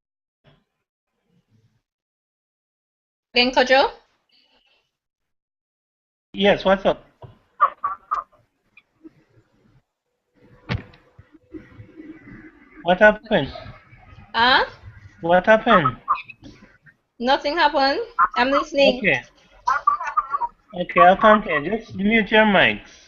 Again, Kojo? Yes, what's up? What happened? Huh? What happened? Nothing happened. I'm listening. Okay. Okay, I'll continue. Just mute your mics.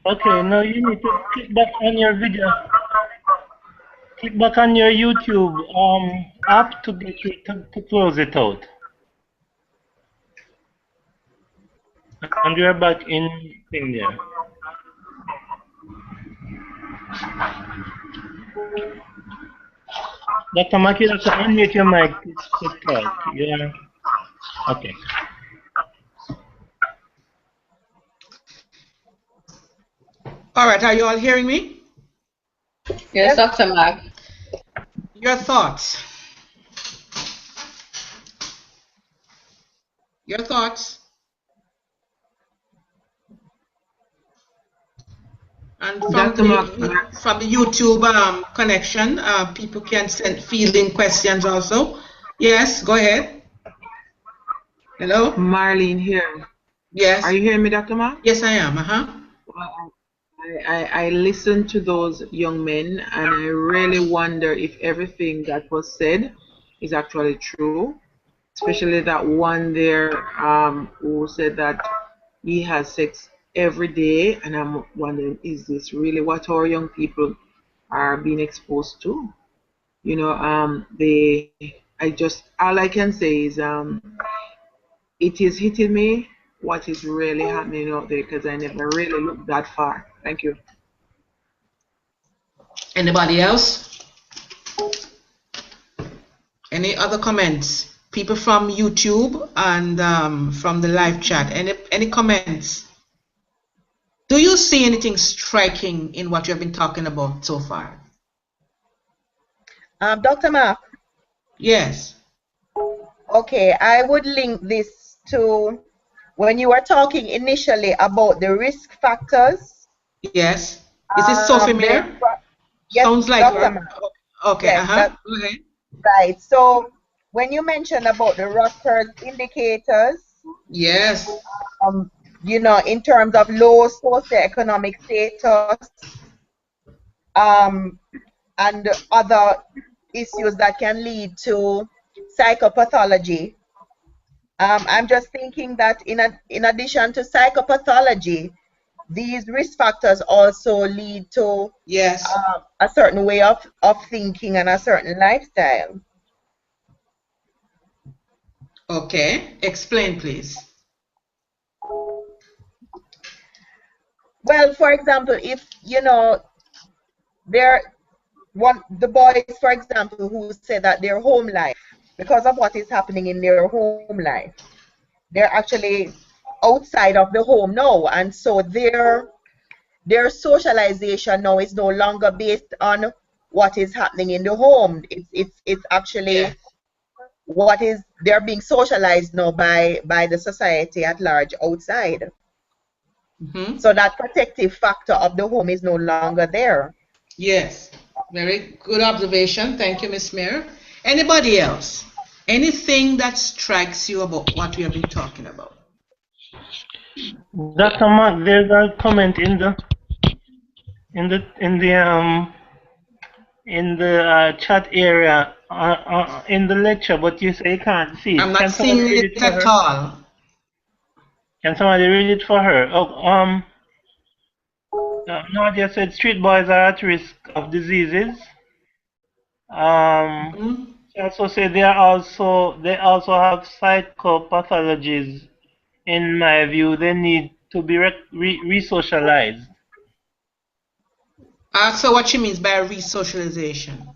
Okay, now you need to click back on your video. Click back on your YouTube app to get you to close it out. And we are back in India. Dr. Maki, you have to unmute your mic to talk. Yeah. Okay. All right, are you all hearing me? Yes, Dr. Mark. Your thoughts? Your thoughts? And from the YouTube connection, people can send fielding questions also. Yes, go ahead. Hello? Marlene here. Yes. Are you hearing me, Dr. Mark? Yes, I am. Well, I listened to those young men, and I really wonder if everything that was said is actually true, especially that one there who said that he has sex every day, and I'm wondering, is this really what our young people are being exposed to? You know, all I can say is it is hitting me what is really happening out there, because I never really looked that far. Thank you. Anybody else? Any other comments? People from YouTube and from the live chat. Any comments? Do you see anything striking in what you have been talking about so far? Dr. Mark? Yes. Okay, I would link this to when you were talking initially about the risk factors. Yes. Is this Sophie Mayer? Yes, sounds like Dr. her. Mark. Okay, yes, Go ahead. Right. So when you mentioned about the Rutgers indicators, yes, you know, in terms of low socioeconomic status, and other issues that can lead to psychopathology. I'm just thinking that in addition to psychopathology, these risk factors also lead to a certain way of thinking and a certain lifestyle. Okay, explain please. Well, for example, if you know the boys, for example, who say that their home life, because of what is happening in their home life, they're actually outside of the home now, and so their socialization now is no longer based on what is happening in the home. It's actually what is they're being socialized now by the society at large outside. So that protective factor of the home is no longer there. Yes, very good observation. Thank you, Ms. Mayer. Anybody else? Anything that strikes you about what we have been talking about? Dr. Mark, there's a comment in the chat area in the lecture, but you say you can't see it. I'm not seeing it at all. Can somebody read it for her? Oh, Nadia said street boys are at risk of diseases. She also said they also have psychopathologies. In my view, they need to be re-socialized. Ask her what she means by resocialization.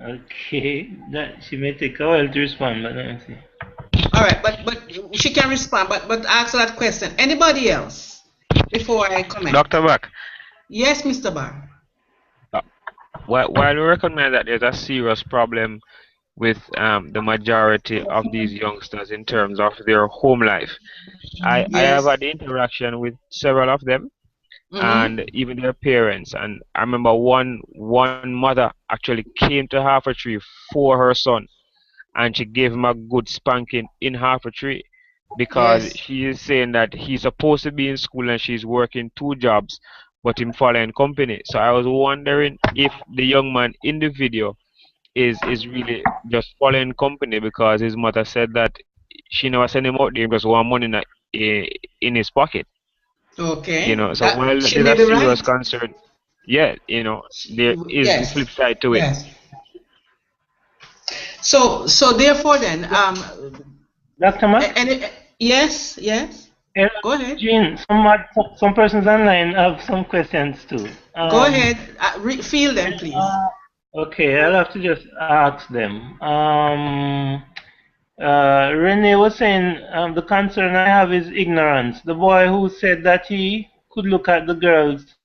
Okay, that she may take a while to respond, but let me see. All right, but she can respond, but ask her that question. Anybody else before I comment? Dr. Back. Yes, Mr. Barr. While we recognize that there's a serious problem with the majority of these youngsters in terms of their home life, I have had interaction with several of them. And even their parents, and I remember one mother actually came to Half a Tree for her son, and she gave him a good spanking in Half a Tree because she is saying that he's supposed to be in school and she's working 2 jobs, but him following company. So I was wondering if the young man in the video is really just following company, because his mother said that she never sent him out there because want money in his pocket. Okay. You know, so while She there's may a be serious right. concern, yeah, you know, there is the Yes. flip side to it. Yes. So therefore then, Dr. Mark? yes. Go ahead. Jean, some persons online have some questions too. Go ahead. Field them, please. Okay, I'll have to just ask them. Renee was saying the concern I have is ignorance. The boy who said that he could look at the girls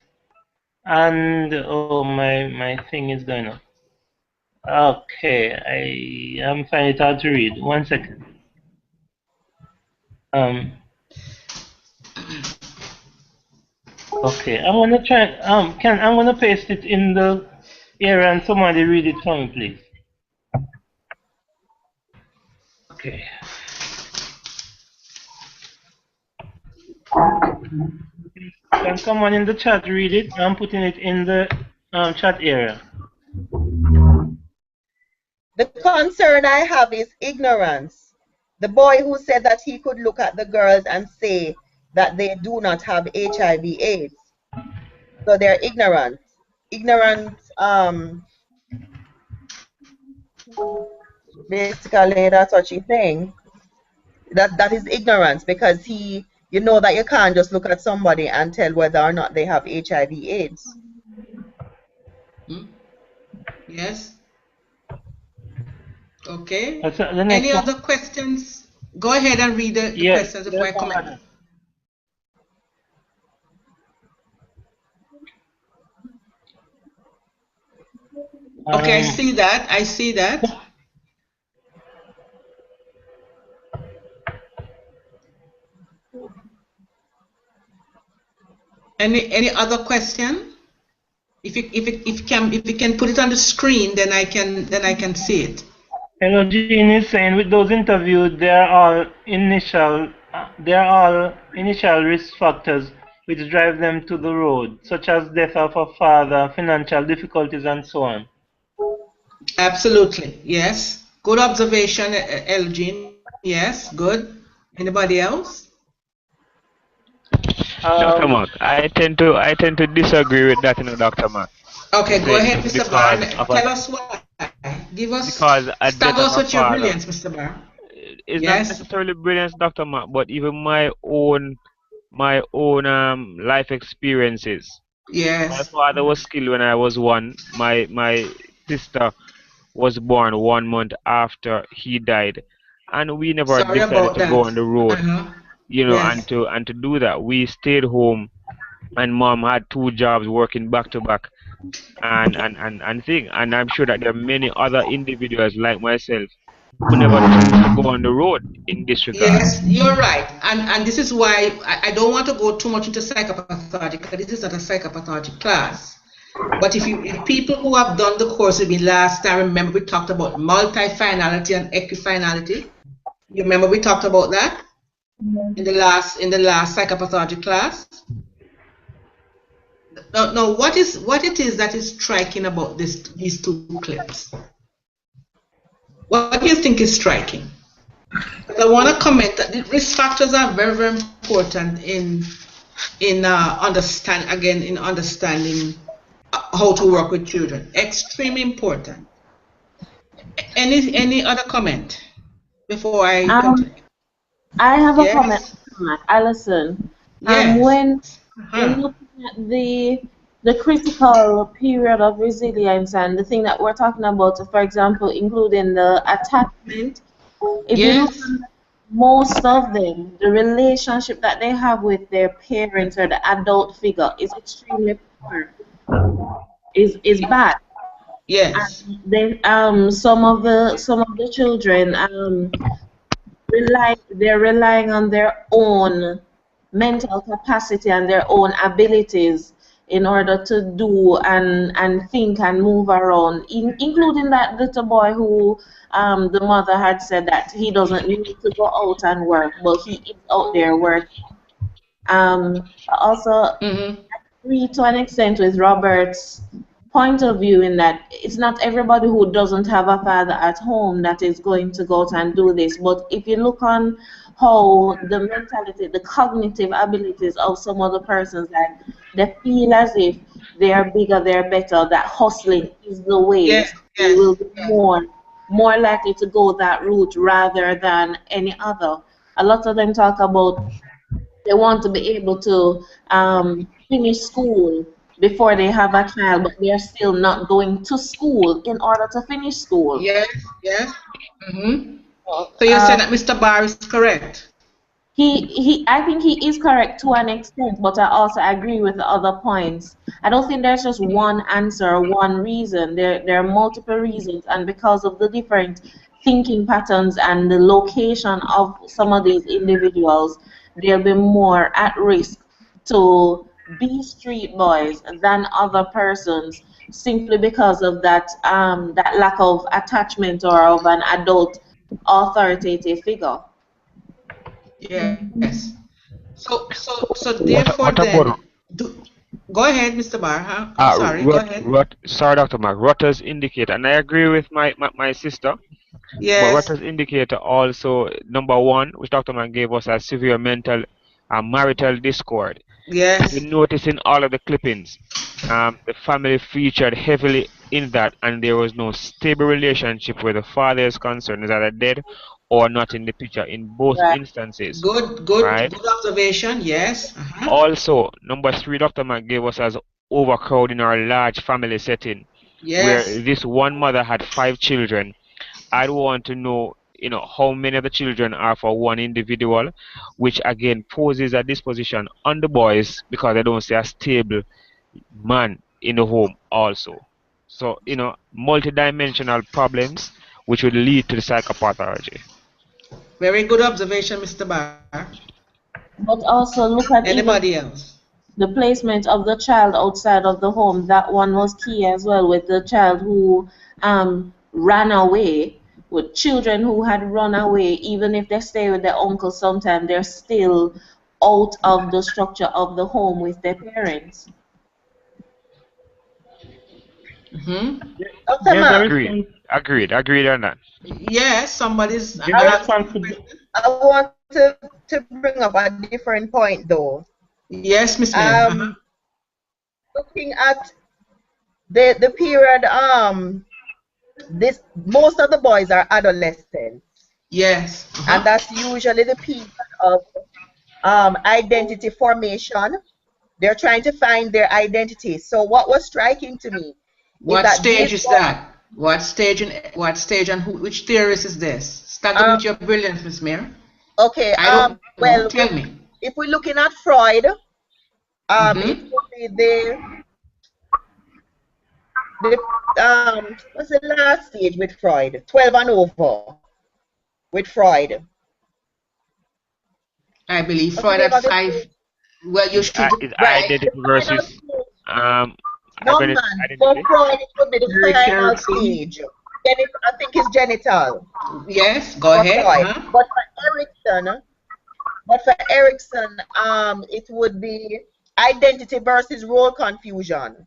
and oh my thing is going on. Okay, I'm finding it hard to read. 1 second. Okay, I'm gonna try. I'm gonna paste it in the area and somebody read it for me, please. Okay. Can someone in the chat read it? I'm putting it in the chat area. The concern I have is ignorance. The boy who said that he could look at the girls and say that they do not have HIV/AIDS. So they're ignorant. Ignorant, basically that's what she's saying. That is ignorance, because you know that you can't just look at somebody and tell whether or not they have HIV/AIDS. Yes. Okay. Any other questions? Go ahead and read the questions before I comment. Okay, I see that. Any other question? If you can put it on the screen, then I can see it. Hello, Jean is saying with those interviewed, there are initial risk factors which drive them to the road, such as death of a father, financial difficulties, and so on. Absolutely, yes. Good observation, Elgin. Yes, good. Anybody else? Dr. Mark, I tend to disagree with that, Dr. Mark. Okay, go ahead, Mr. Barr. Tell us why. Give us. Start us with your brilliance, Mr. Barr. It's not necessarily brilliance, Dr. Mark, but even my own life experiences. Yes. My father was killed when I was 1. My sister was born 1 month after he died, and we never decided to go on the road, you know, and to do that. We stayed home, and Mom had 2 jobs working back to back, and I'm sure that there are many other individuals like myself who never choose to go on the road in this regard. Yes, you're right, and this is why I don't want to go too much into psychopathology, because this is not a psychopathology class. But if people who have done the course with me last time, remember we talked about multifinality and equifinality. You remember we talked about that in the last psychopathology class. Now, what it is that is striking about these 2 clips? What do you think is striking? I want to comment that the risk factors are very, very important in understanding how to work with children. Extremely important. Any other comment before I continue? I have a comment, Alison. Yes. When looking at the critical period of resilience and the thing that we're talking about, for example, including the attachment, if you look at most of them, the relationship that they have with their parents or the adult figure is extremely poor. Is bad. Yes. And they some of the children they're relying on their own mental capacity and their own abilities in order to do and think and move around, including that little boy who the mother had said that he doesn't need to go out and work, but he is out there working. Also, agree to an extent with Robert's point of view in that it's not everybody who doesn't have a father at home that is going to go out and do this. But if you look on how the mentality, the cognitive abilities of some other persons, that they feel as if they're bigger, they're better, that hustling is the way. So they will be more likely to go that route rather than any other. A lot of them talk about they want to be able to finish school before they have a child, but they're still not going to school in order to finish school. Yes, yes. So you're saying that Mr. Barr is correct? I think he is correct to an extent, but I also agree with the other points. I don't think there's just one answer, one reason. There are multiple reasons, and because of the different thinking patterns and the location of some of these individuals, they'll be more at risk to be street boys than other persons, simply because of that that lack of attachment or of an adult authoritative figure. Yes. So therefore then, go ahead, Mr. Barr. I'm sorry, go ahead. Sorry, Dr. Mark. Rutter's indicator, and I agree with my sister. Yes. But Rutter's indicator also, number one, which Dr. Mark gave us, as severe mental marital discord. Yes. If you notice in all of the clippings, the family featured heavily in that, and there was no stable relationship where the father is concerned, is either dead or not in the picture in both instances. Good observation. Yes. Also, number three, Dr. Mark gave us as overcrowding our large family setting, where this one mother had 5 children. I'd want to know, how many of the children are for one individual, which again poses a disposition on the boys because they don't see a stable man in the home also. So, multidimensional problems which would lead to the psychopathology. Very good observation, Mr. Barr. But also look at anybody else. The placement of the child outside of the home. That one was key as well, with the child who ran away. With children who had run away, even if they stay with their uncle, sometimes they're still out of the structure of the home with their parents. Agreed on that. Yes, somebody's. I want to bring up a different point, though. Yes, Miss Mary. Looking at the period, most of the boys are adolescents. Yes. And that's usually the period of identity formation. They're trying to find their identity. So what was striking to me? What stage is that? What stage and which theorist is this? Start with your brilliance, Miss Mary. Okay. Well, tell me. If we're looking at Freud, it would be what's the last stage with Freud? 12 and over with Freud. I believe Freud at 5. Well, you should. It's identity versus no, man. For Freud, it would be the final stage. I think it's genital. Yes, go ahead. But for Erikson, it would be identity versus role confusion.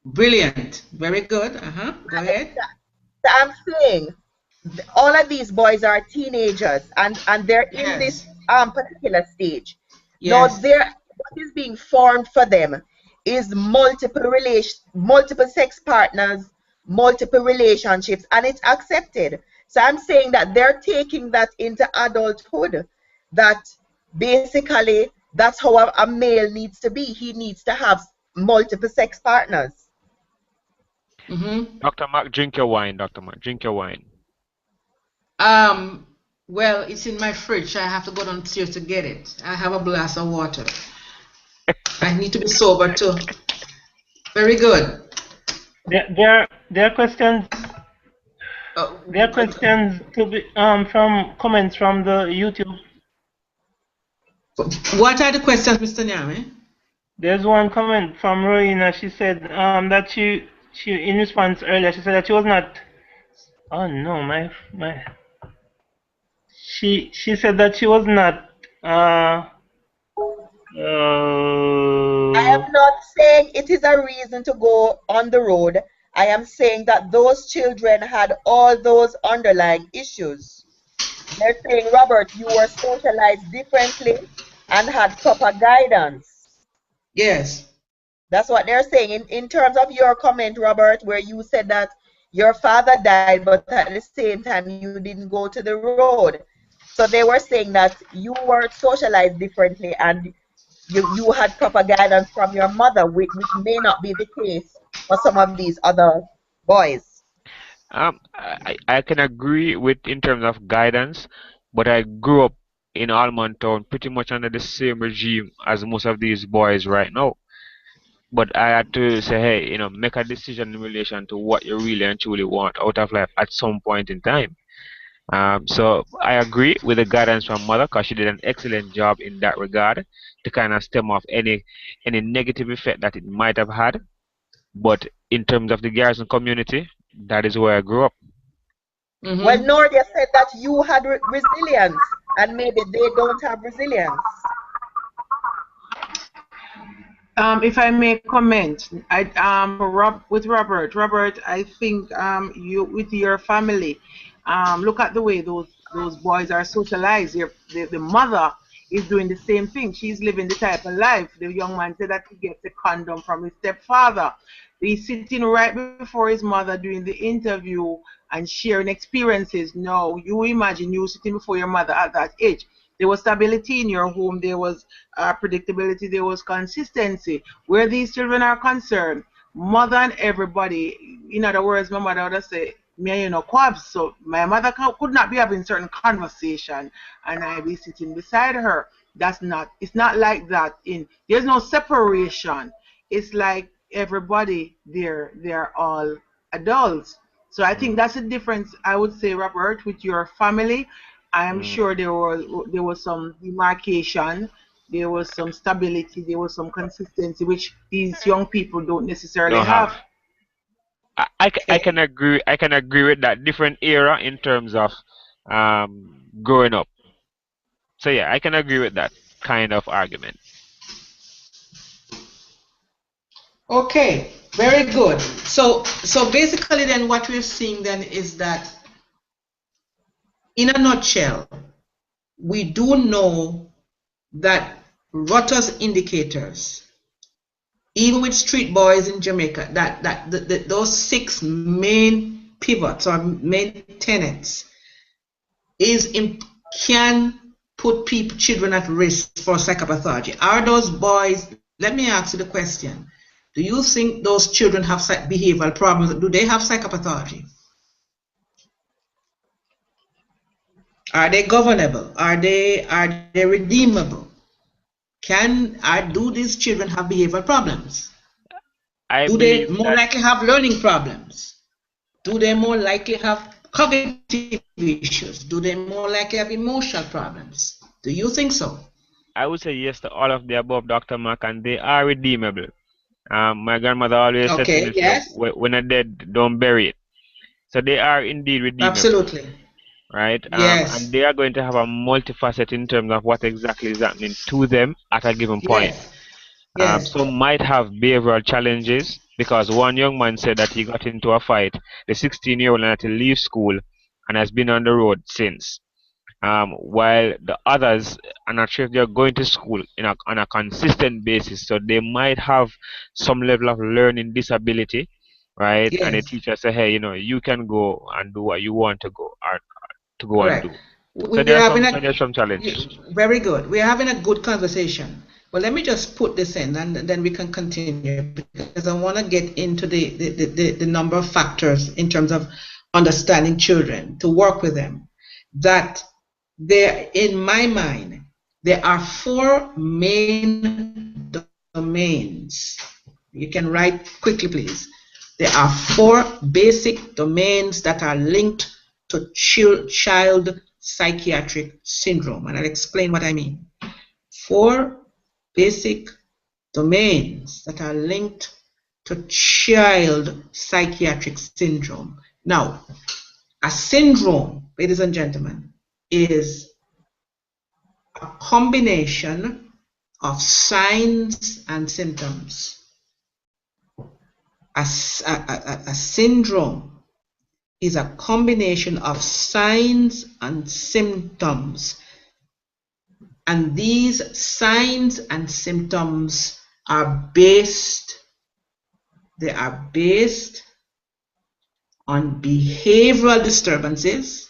Brilliant. Very good. Go ahead. So I'm saying all of these boys are teenagers and they're in this particular stage. Yes. Now, what is being formed for them is multiple sex partners, multiple relationships, and it's accepted. So I'm saying that they're taking that into adulthood, that basically that's how a male needs to be. He needs to have multiple sex partners. Dr. Mark, drink your wine, Dr. Mark. Drink your wine. Well, it's in my fridge. I have to go downstairs to get it. I have a glass of water. I need to be sober too. Very good. There are questions. There are questions to be from comments from the YouTube. What are the questions, Mr. Nyame? There's one comment from Rowena. She said that she in response earlier, she said that she was not. Oh no, my. She said that she was not. I am not saying it is a reason to go on the road. I am saying that those children had all those underlying issues. They're saying, Robert, you were socialized differently and had proper guidance. Yes. That's what they're saying. In terms of your comment, Robert, where you said that your father died, but at the same time you didn't go to the road. So they were saying that you were socialized differently and you had proper guidance from your mother, which may not be the case for some of these other boys. I can agree with in terms of guidance, but I grew up in Almond Town pretty much under the same regime as most of these boys right now. But I had to say, hey, make a decision in relation to what you really and truly want out of life at some point in time. So I agree with the guidance from mother because she did an excellent job in that regard to kind of stem off any negative effect that it might have had. But in terms of the Garrison community, that is where I grew up. Well, Nordia said that you had resilience, and maybe they don't have resilience. If I may comment, with Robert, I think you with your family, look at the way those boys are socialized. The mother is doing the same thing. She's living the type of life. The young man said that he gets a condom from his stepfather. He's sitting right before his mother doing the interview and sharing experiences. Now, you imagine you sitting before your mother at that age. There was stability in your home. There was predictability. There was consistency. Where these children are concerned, mother and everybody, in other words, my mother would say, me, quabs. So my mother could not be having certain conversation and I be sitting beside her. It's not like that. There's no separation. It's like everybody they're all adults. So I think that's the difference, I would say, Robert, with your family. I am sure there was some demarcation, there was some stability, there was some consistency, which these young people don't necessarily have. I can agree. I can agree with that different era in terms of growing up. So yeah, I can agree with that kind of argument. Okay, very good. So basically then what we're seeing then is that in a nutshell, we do know that Rotter's indicators, even with street boys in Jamaica, that those 6 main pivots or main tenets can put children at risk for psychopathology. Are those boys, let me ask you the question, do you think those children have behavioral problems? Do they have psychopathology? Are they governable? Are they redeemable? Do these children have behavioral problems? Do they more likely have learning problems? Do they more likely have cognitive issues? Do they more likely have emotional problems? Do you think so? I would say yes to all of the above, Dr. Mark, and they are redeemable. My grandmother always said to me, yes, when a dead, don't bury it. So they are indeed redeemable. Absolutely. Right? Yes. And they are going to have a multifaceted in terms of what exactly is happening to them at a given point. Yes. Some might have behavioral challenges because one young man said that he got into a fight, the 16-year-old had to leave school and has been on the road since. While the others are not sure if they're going to school on a consistent basis, so they might have some level of learning disability, right? Yes. And the teacher say, hey, you can go and do what you want to go or to go Correct. and do. So there's some challenges. Very good. We're having a good conversation. Well, let me just put this in and then we can continue because I want to get into the number of factors in terms of understanding children, to work with them. That there, in my mind, there are 4 main domains. You can write quickly, please. There are 4 basic domains that are linked to child psychiatric syndrome, and I'll explain what I mean. 4 basic domains that are linked to child psychiatric syndrome. Now, a syndrome, ladies and gentlemen, is a combination of signs and symptoms. A syndrome is a combination of signs and symptoms. And these signs and symptoms are based on behavioral disturbances,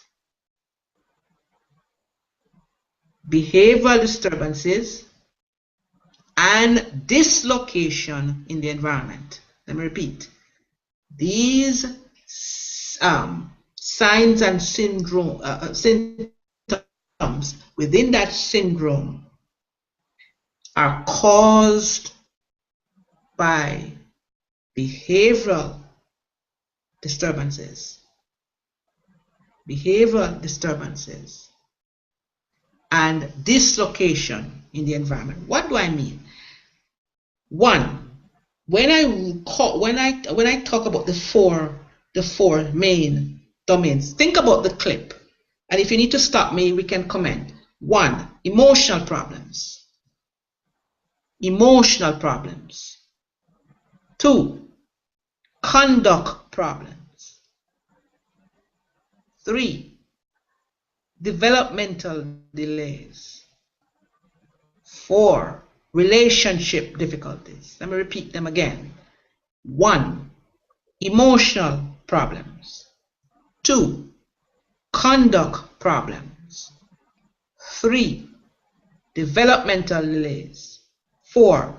and dislocation in the environment. Let me repeat. These signs and symptoms within that syndrome are caused by behavioral disturbances and dislocation in the environment. What do I mean? One, when I talk about the four main domains, think about the clip. And if you need to stop me, we can comment. 1, emotional problems. 2, conduct problems. 3, developmental delays. 4, relationship difficulties. Let me repeat them again. 1, emotional problems. 2, conduct problems. 3, developmental delays. 4,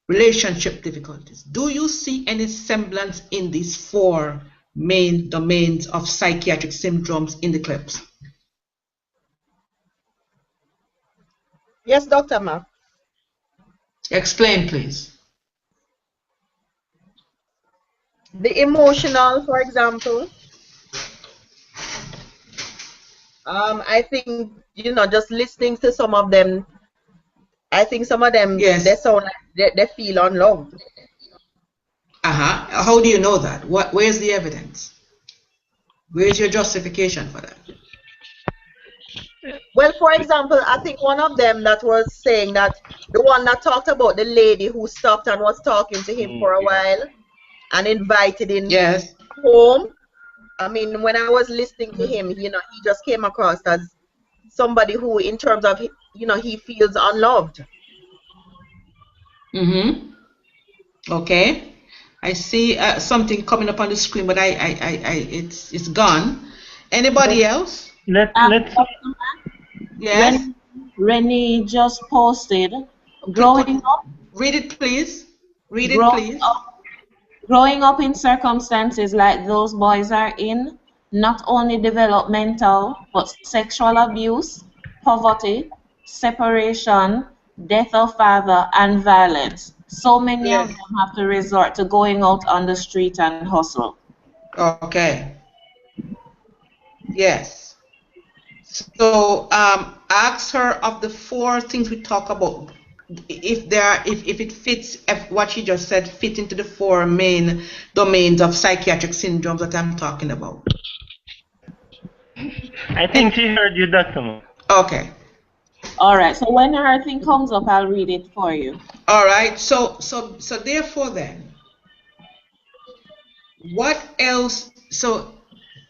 relationship difficulties. Do you see any semblance in these 4 main domains of psychiatric syndromes in the clips? Yes, Dr. Ma. Explain, please. The emotional, for example, I think, just listening to some of them, I think some of them, yes, they sound like they feel unloved. How do you know that? Where's the evidence? Where's your justification for that? Well, for example, I think one of them that was saying that the one that talked about the lady who stopped and was talking to him for a while and invited him home. I mean, when I was listening to him, he just came across as somebody who, in terms of, he feels unloved. Okay. I see something coming up on the screen, but it's gone. Anybody else? Yes. Renee just posted. Growing up. Read it, please. Growing up in circumstances like those boys are in, not only developmental, but sexual abuse, poverty, separation, death of father, and violence. So many of them have to resort to going out on the street and hustle. Okay. Yes. So ask her of the 4 things we talk about, if it fits, if what she just said fit into the 4 main domains of psychiatric syndromes that I'm talking about. I think she heard you, Dr. Mo. Okay. All right. So when her thing comes up, I'll read it for you. All right. So therefore then, what else? So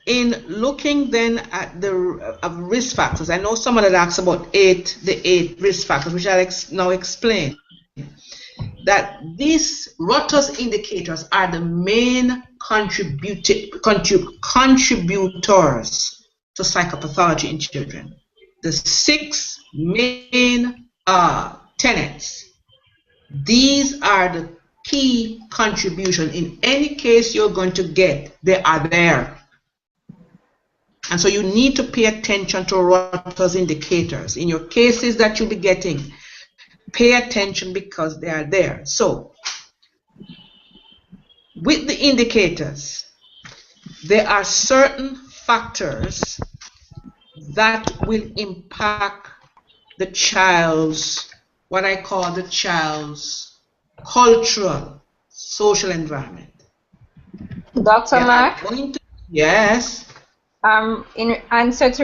in looking then at the risk factors, I know someone had asked about the 8 risk factors, which I'll now explain. That these Rotter's indicators are the main contributors to psychopathology in children. The 6 main tenets. These are the key contributions. In any case you're going to get, they are there. And so you need to pay attention to Rotter's indicators. In your cases that you'll be getting, pay attention because they are there. So, with the indicators, there are certain factors that will impact the child's, what I call the child's cultural, social environment. Dr. Mark? Yes. In answer to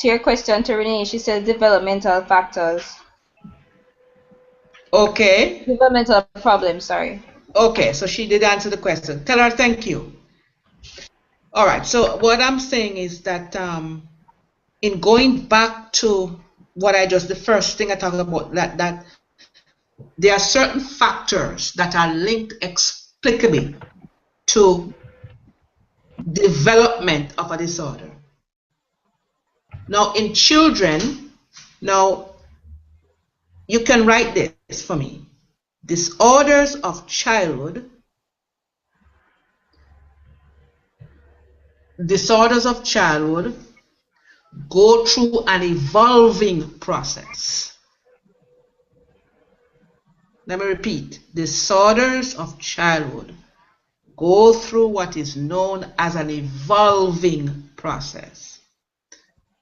your question to Renee, she said developmental factors. Okay. Developmental problem, sorry. Okay, so she did answer the question. Tell her thank you. All right, so what I'm saying is that in going back to what the first thing I talked about, that there are certain factors that are linked explicably to development of a disorder. Now, in children, now you can write this for me. Disorders of childhood go through an evolving process. Let me repeat. Disorders of childhood go through what is known as an evolving process.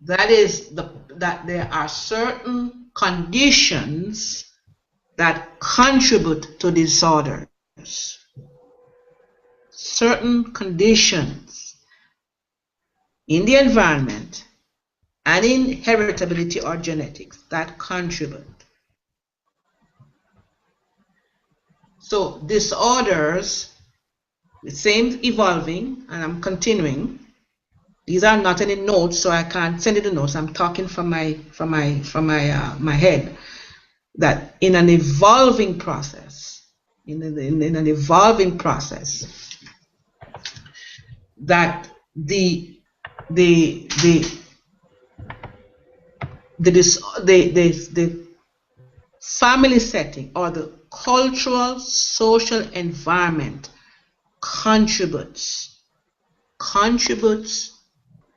That is that there are certain conditions that contribute to disorders. Certain conditions in the environment and in heritability or genetics that contribute. So disorders, the same evolving, and I'm continuing. These are not any notes, so I can't send you the notes. I'm talking from my head. That in an evolving process, that the family setting or the cultural social environment contributes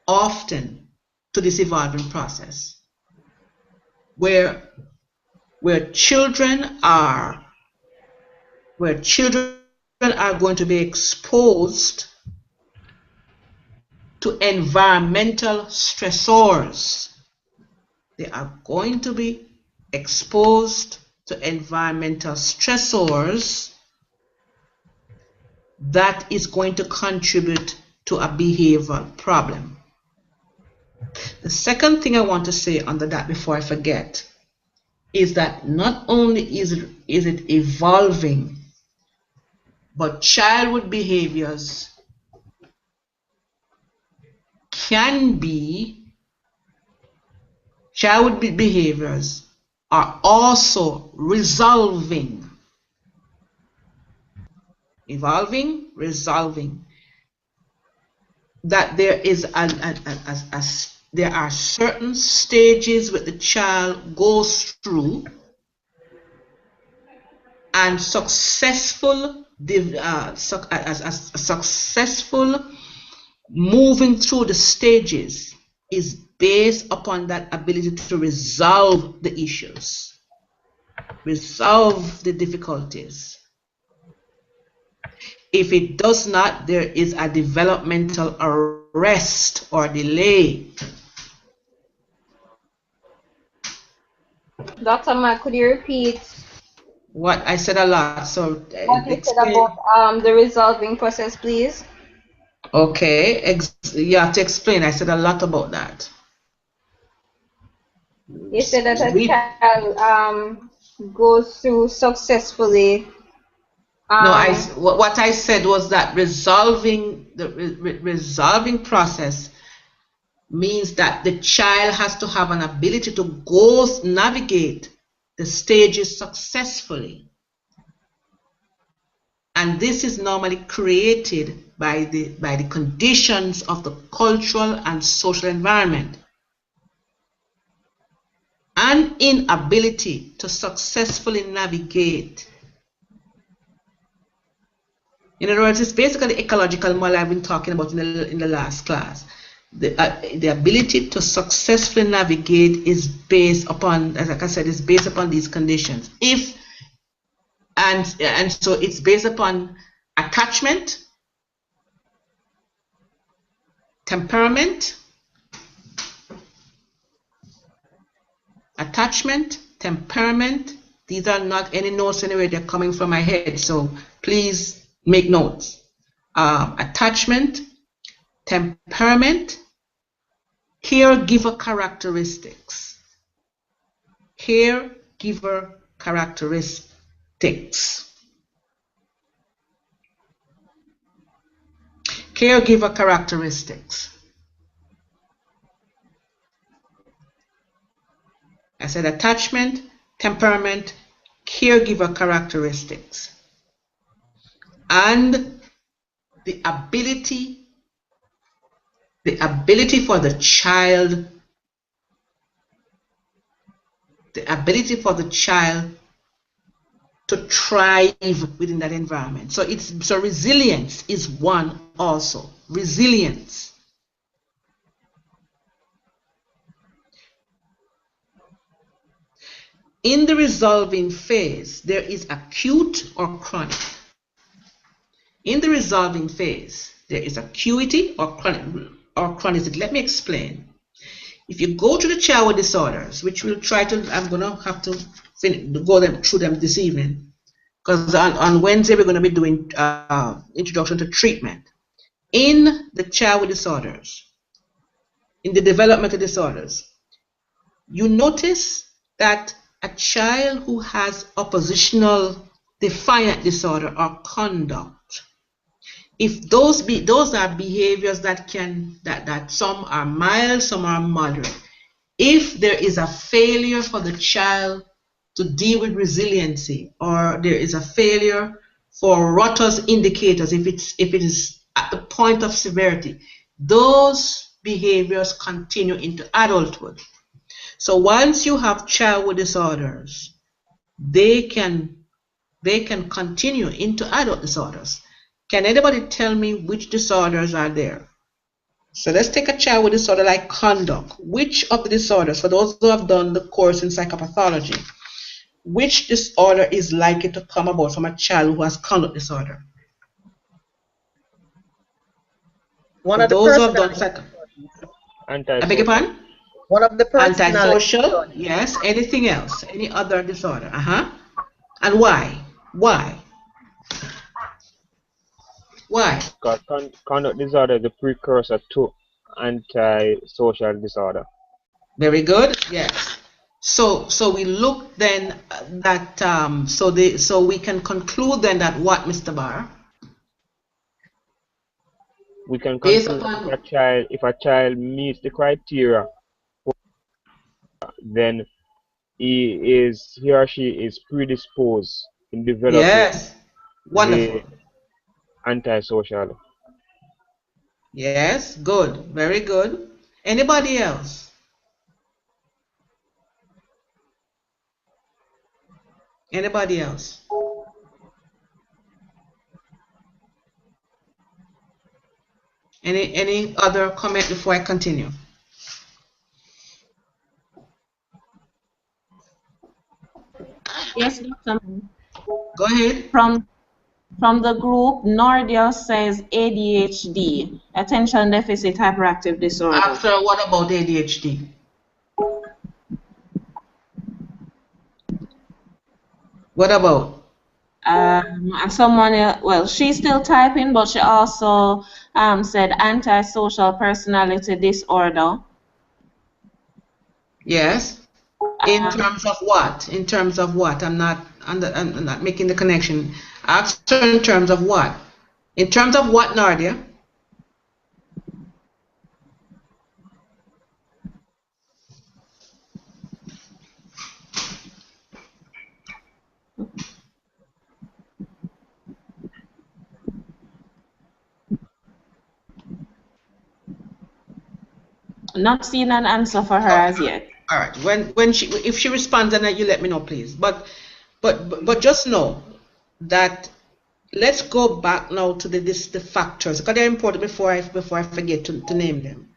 often to this evolving process, where children are going to be exposed to environmental stressors. They are going to be exposed to environmental stressors that is going to contribute to a behavioral problem. The second thing I want to say under that before I forget is that not only is it evolving, but childhood behaviors behaviors are also resolving. Resolving. That there is there are certain stages that the child goes through, and successful moving through the stages is based upon that ability to resolve the issues, resolve the difficulties. If it does not, there is a developmental arrest or delay. Dr. Mark, could you repeat what I said? A lot. So what you said about the resolving process, please? Okay, you have to explain. I said a lot about that. You said that a child goes through successfully. No, what I said was that resolving process means that the child has to have an ability to navigate the stages successfully. And this is normally created by the conditions of the cultural and social environment. An inability to successfully navigate. In other words, it's basically the ecological model I've been talking about in the last class. The ability to successfully navigate is based upon, like I said, is based upon these conditions. And so it's based upon attachment, temperament, These are not any notes anyway, they're coming from my head, so please make notes. Attachment, temperament, caregiver characteristics. Caregiver characteristics. Caregiver characteristics. I said attachment, temperament, caregiver characteristics, and the ability for the child to thrive within that environment. So resilience is one also. Resilience. In the resolving phase, there is acute or chronic. In the resolving phase, there is acuity or chronicity. Let me explain. If you go to the child with disorders, which we'll try to, I'm going to have to go through them this evening, because on Wednesday we're going to be doing introduction to treatment. In the child with disorders, in the developmental disorders, you notice that a child who has oppositional defiant disorder or conduct, if those are behaviors that some are mild, some are moderate. If there is a failure for the child to deal with resiliency, or there is a failure for Rotter's indicators, if it is at the point of severity, those behaviors continue into adulthood. So once you have child with disorders, they can continue into adult disorders. Can anybody tell me which disorders are there? So let's take a child with disorder like conduct. Which of the disorders, for those who have done the course in psychopathology, which disorder is likely to come about from a child who has conduct disorder? One of those who have done I beg your pardon? One of the antisocial, yes. Anything else? Any other disorder? And why? Why? Because conduct disorder is a precursor to antisocial disorder. Very good. Yes. So we look then that so we can conclude then that what, Mr. Barr? We can conclude if a child meets the criteria, then he or she is predisposed in developing. Yes. Wonderful. Antisocial. Yes, good. Very good. Anybody else? Anybody else? Any other comment before I continue? Yes, Dr. Go ahead. From the group, Nordia says ADHD, attention deficit hyperactive disorder. After, what about ADHD? What about? Someone else, well, she's still typing, but she also said antisocial personality disorder. Yes. In terms of what? In terms of what? I'm not making the connection. Ask her in terms of what? In terms of what, Nardia? Not seen an answer for her as yet. All right. If she responds, then you let me know, please. But just know that let's go back now to the factors, because they're important before I forget to name them.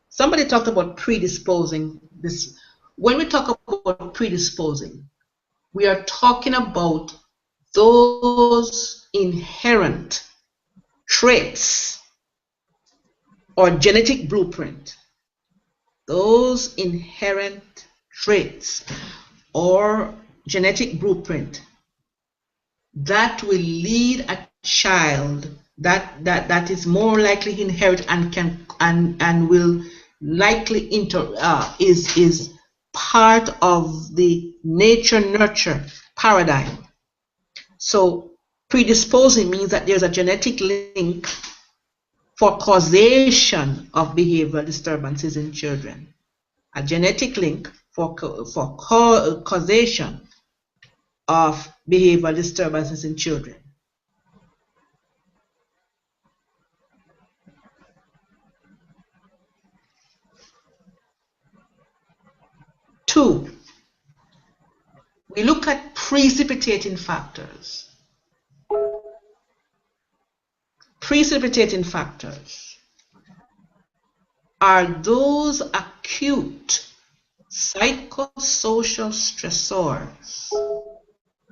Somebody talked about predisposing this. When we talk about predisposing, we are talking about those inherent traits or genetic blueprint. Those inherent traits or genetic blueprint that will lead a child that is more likely inherit and will likely is part of the nature nurture paradigm. So predisposing means that there's a genetic link for causation of behavioral disturbances in children. A genetic link for causation of behavioral disturbances in children. Two, we look at precipitating factors. Precipitating factors are those acute psychosocial stressors.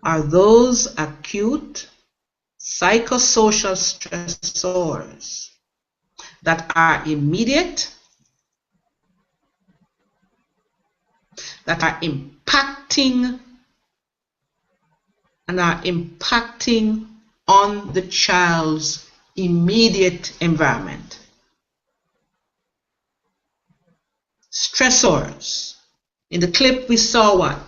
Are those acute psychosocial stressors that are immediate, that are impacting on the child's immediate environment. Stressors. In the clip we saw what?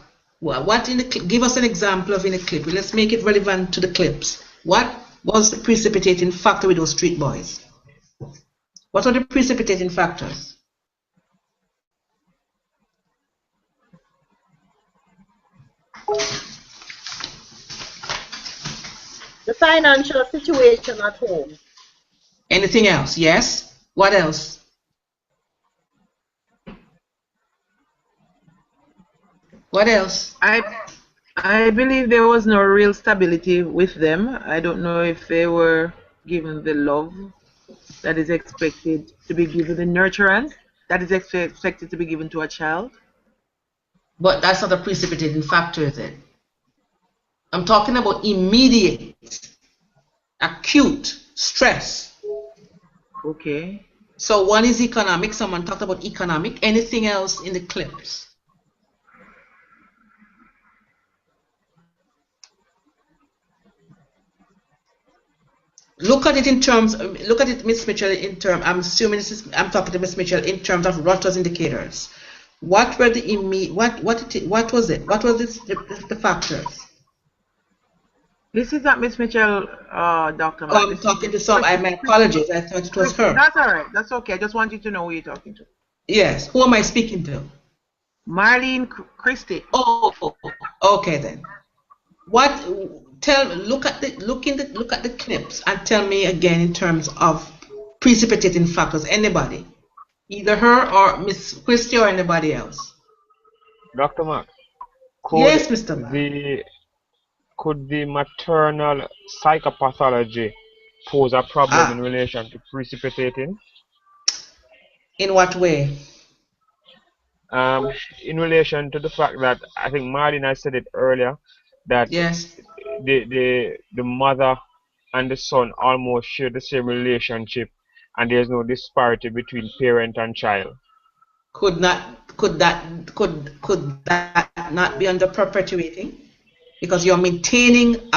What in the clip? Give us an example of in a clip. Let's make it relevant to the clips. What was the precipitating factor with those street boys? What are the precipitating factors? The financial situation at home. Anything else? Yes. What else? What else? I believe there was no real stability with them. I don't know if they were given the love that is expected to be given, the nurturance that is expected to be given to a child. But that's not a precipitating factor, is it? I'm talking about immediate, acute stress. Okay. So one is economic. Someone talked about economic. Anything else in the clips? Look at it in terms. Look at it, Miss Mitchell. In terms, I'm assuming this is. I'm talking to Miss Mitchell in terms of Rotter's indicators. What were the What was it? What was the factors? This is not Miss Mitchell, Dr. Oh, I'm talking to some. My apologies. I thought it was her. That's all right. That's okay. I just want you to know who you're talking to. Yes. Who am I speaking to? Marlene Christie. Oh, okay then. What? Look at the clips and tell me again in terms of precipitating factors. Anybody, either her or Miss Christie or anybody else. Dr. Mark. Yes, Mr. Mark. Could the maternal psychopathology pose a problem in relation to precipitating? In what way? In relation to the fact that I think Marlene has said it earlier that yes, the mother and the son almost share the same relationship, and there's no disparity between parent and child. Could that not be under perpetuating? Because you're maintaining what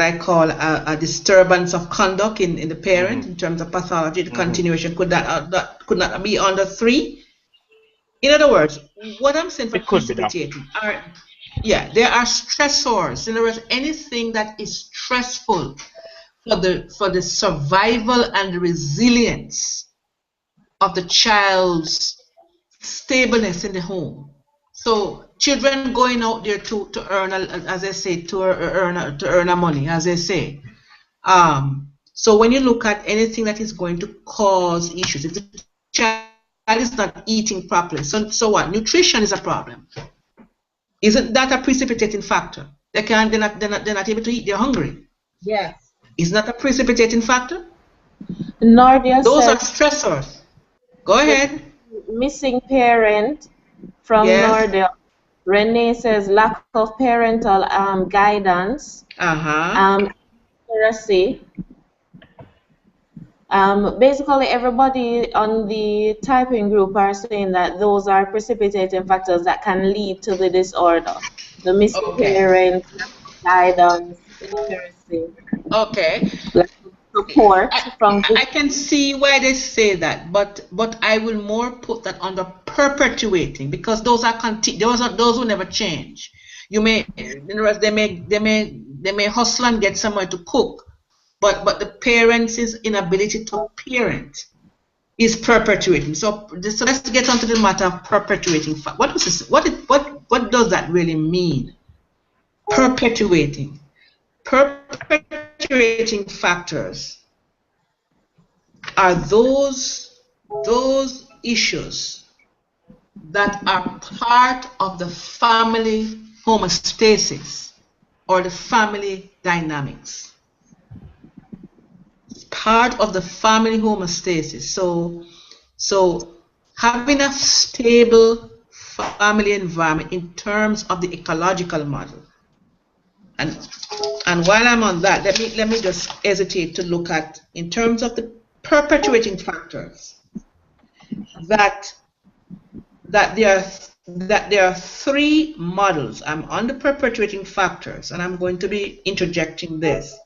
I call a disturbance of conduct in the parent in terms of pathology, the continuation. Could not be under 3? In other words, what I'm saying for precipitating are, there are stressors. In other words, anything that is stressful for the survival and resilience of the child's stableness in the home. So children going out there to earn, as I say, to earn money, as I say. So when you look at anything that is going to cause issues, if the child is not eating properly, so what? Nutrition is a problem. Isn't that a precipitating factor? They're not able to eat. They're hungry. Yes. Isn't that a precipitating factor? Those are stressors. Go ahead. Missing parent from Nordell. Renee says lack of parental guidance. Literacy. Basically, everybody on the typing group are saying that those are precipitating factors that can lead to the disorder. The missing parent, guidance, literacy. Okay. Support from. I can see why they say that, but I will more put that under perpetuating, because those are those will never change. You may, they may hustle and get somewhere to cook, but the parents' inability to parent is perpetuating. So let's get onto the matter of perpetuating. What does that really mean? Perpetuating factors are those issues that are part of the family homeostasis or the family dynamics. It's part of the family homeostasis. So having a stable family environment in terms of the ecological model. And while I'm on that, let me just hesitate to look at, in terms of the perpetuating factors, that there are three models. I'm on the perpetuating factors, and I'm going to be interjecting this,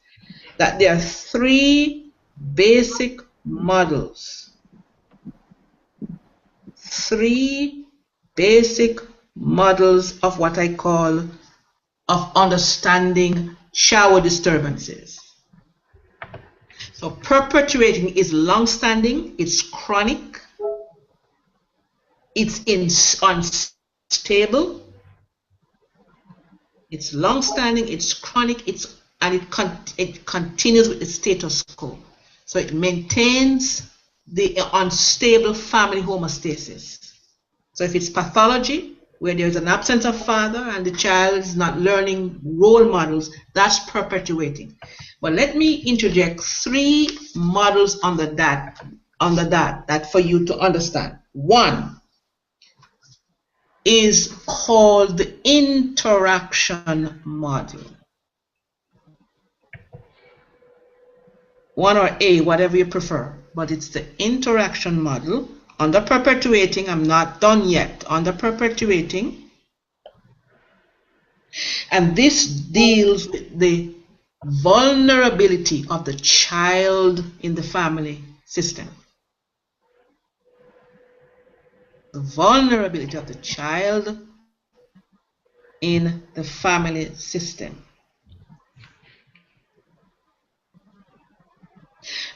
that there are three basic models. Three basic models of what I call of understanding shower disturbances. So perpetuating is long-standing, it's chronic, it's unstable, it's long-standing, it's chronic, it continues with the status quo. So it maintains the unstable family homeostasis. So if it's pathology, where there's an absence of father and the child is not learning role models, that's perpetuating. But let me interject three models under that for you to understand. One is called the interaction model. One or A, whatever you prefer, but it's the interaction model. Under perpetuating, I'm not done yet. Under perpetuating, and this deals with the vulnerability of the child in the family system. The vulnerability of the child in the family system.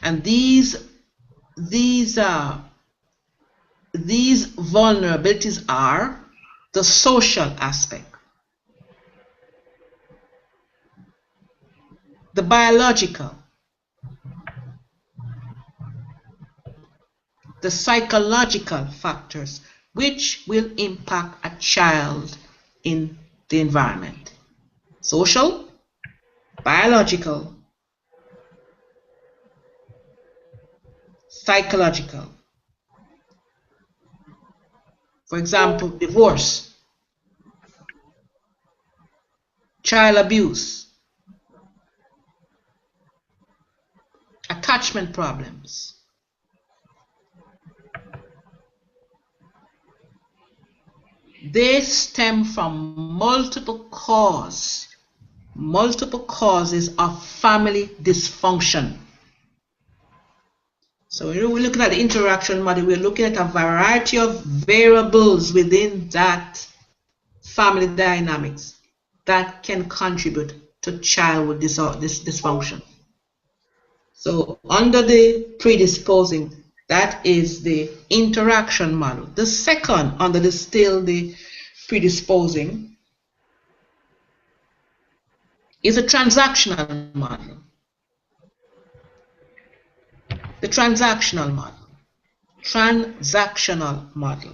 And these vulnerabilities are the social aspect, the biological, the psychological factors which will impact a child in the environment. Social, biological, psychological. For example, divorce, child abuse, attachment problems. They stem from multiple causes of family dysfunction. So when we're looking at the interaction model, we're looking at a variety of variables within that family dynamics that can contribute to child with this dysfunction. So under the predisposing, that is the interaction model. The second, under the predisposing, is a transactional model. The transactional model. Transactional model.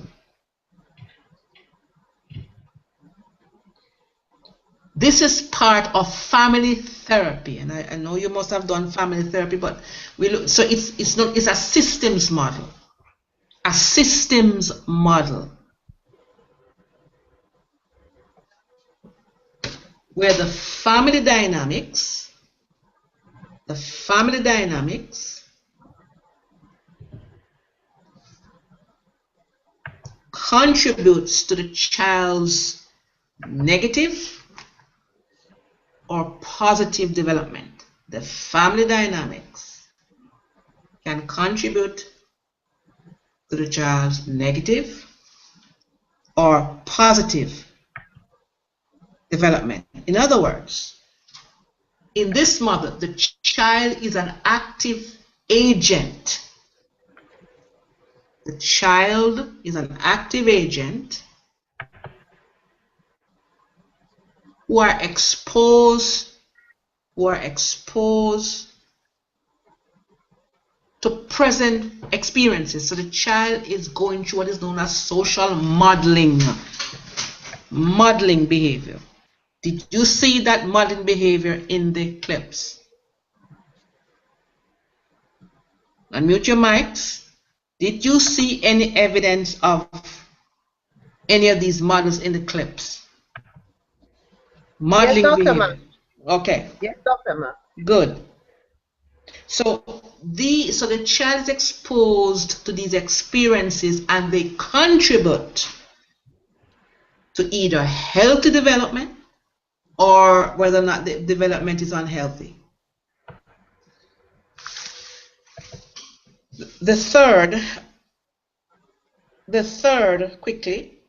This is part of family therapy, and I know you must have done family therapy, but so it's a systems model. A systems model where the family dynamics contributes to the child's negative or positive development. The family dynamics can contribute to the child's negative or positive development. In other words, in this model, the child is an active agent. The child is an active agent who are exposed to present experiences. So the child is going through what is known as social modeling behavior. Did you see that modeling behavior in the clips? Unmute your mics. Did you see any evidence of any of these models in the clips? Modeling yes, Dr. behavior. Okay. Yes, Dr. Ma. Good. So the child is exposed to these experiences and they contribute to either healthy development or whether or not the development is unhealthy. The third quickly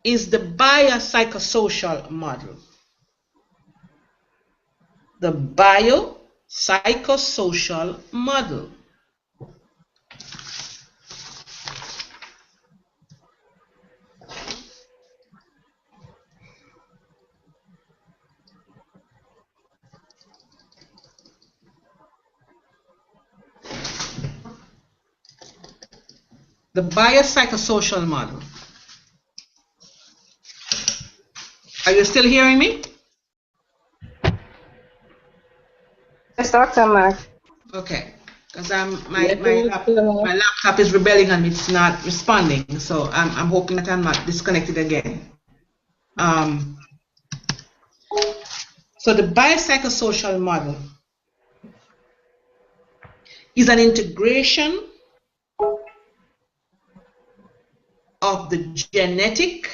is the biopsychosocial model. The biopsychosocial model. The biopsychosocial model. Are you still hearing me? Yes, Dr. Mark. Okay, because my laptop is rebelling and it's not responding. So I'm hoping that I'm not disconnected again. So the biopsychosocial model is an integration of the genetic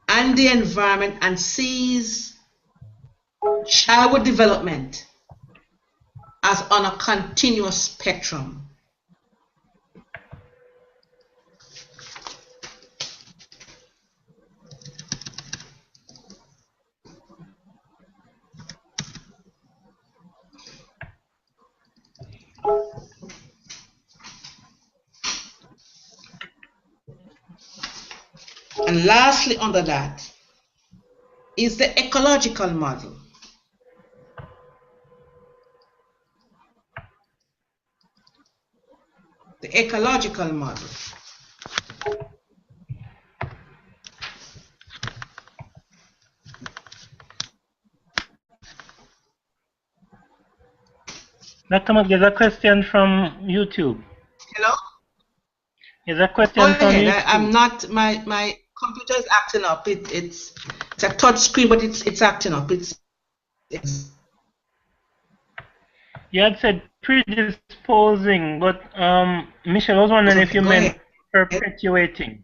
and the environment and sees childhood development as on a continuous spectrum. And lastly, under that is the ecological model. The ecological model. Dr. Mark, there's a question from YouTube. Hello? There's a question from YouTube. I'm not, my computer is acting up. It's a touch screen, but it's acting up. It's You had said predisposing, but Michelle was wondering if you meant perpetuating.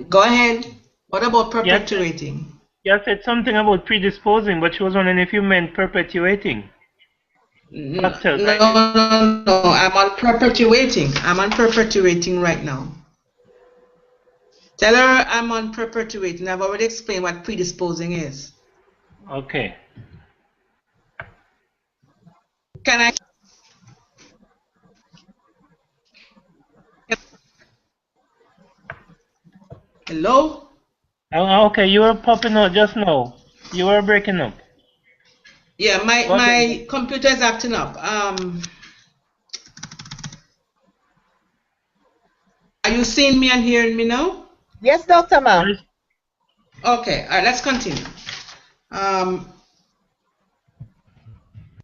Go ahead. What about perpetuating? You had said something about predisposing, but she was wondering if you meant perpetuating. No, I'm on perpetuating. I'm on perpetuating right now. Tell her I'm on perpetuating. I've already explained what predisposing is. Okay. Can I? Hello? Okay, you were popping out just now. You were breaking up. Yeah, my computer is acting up. Are you seeing me and hearing me now? Yes, Dr. Ma. Okay, all right, let's continue.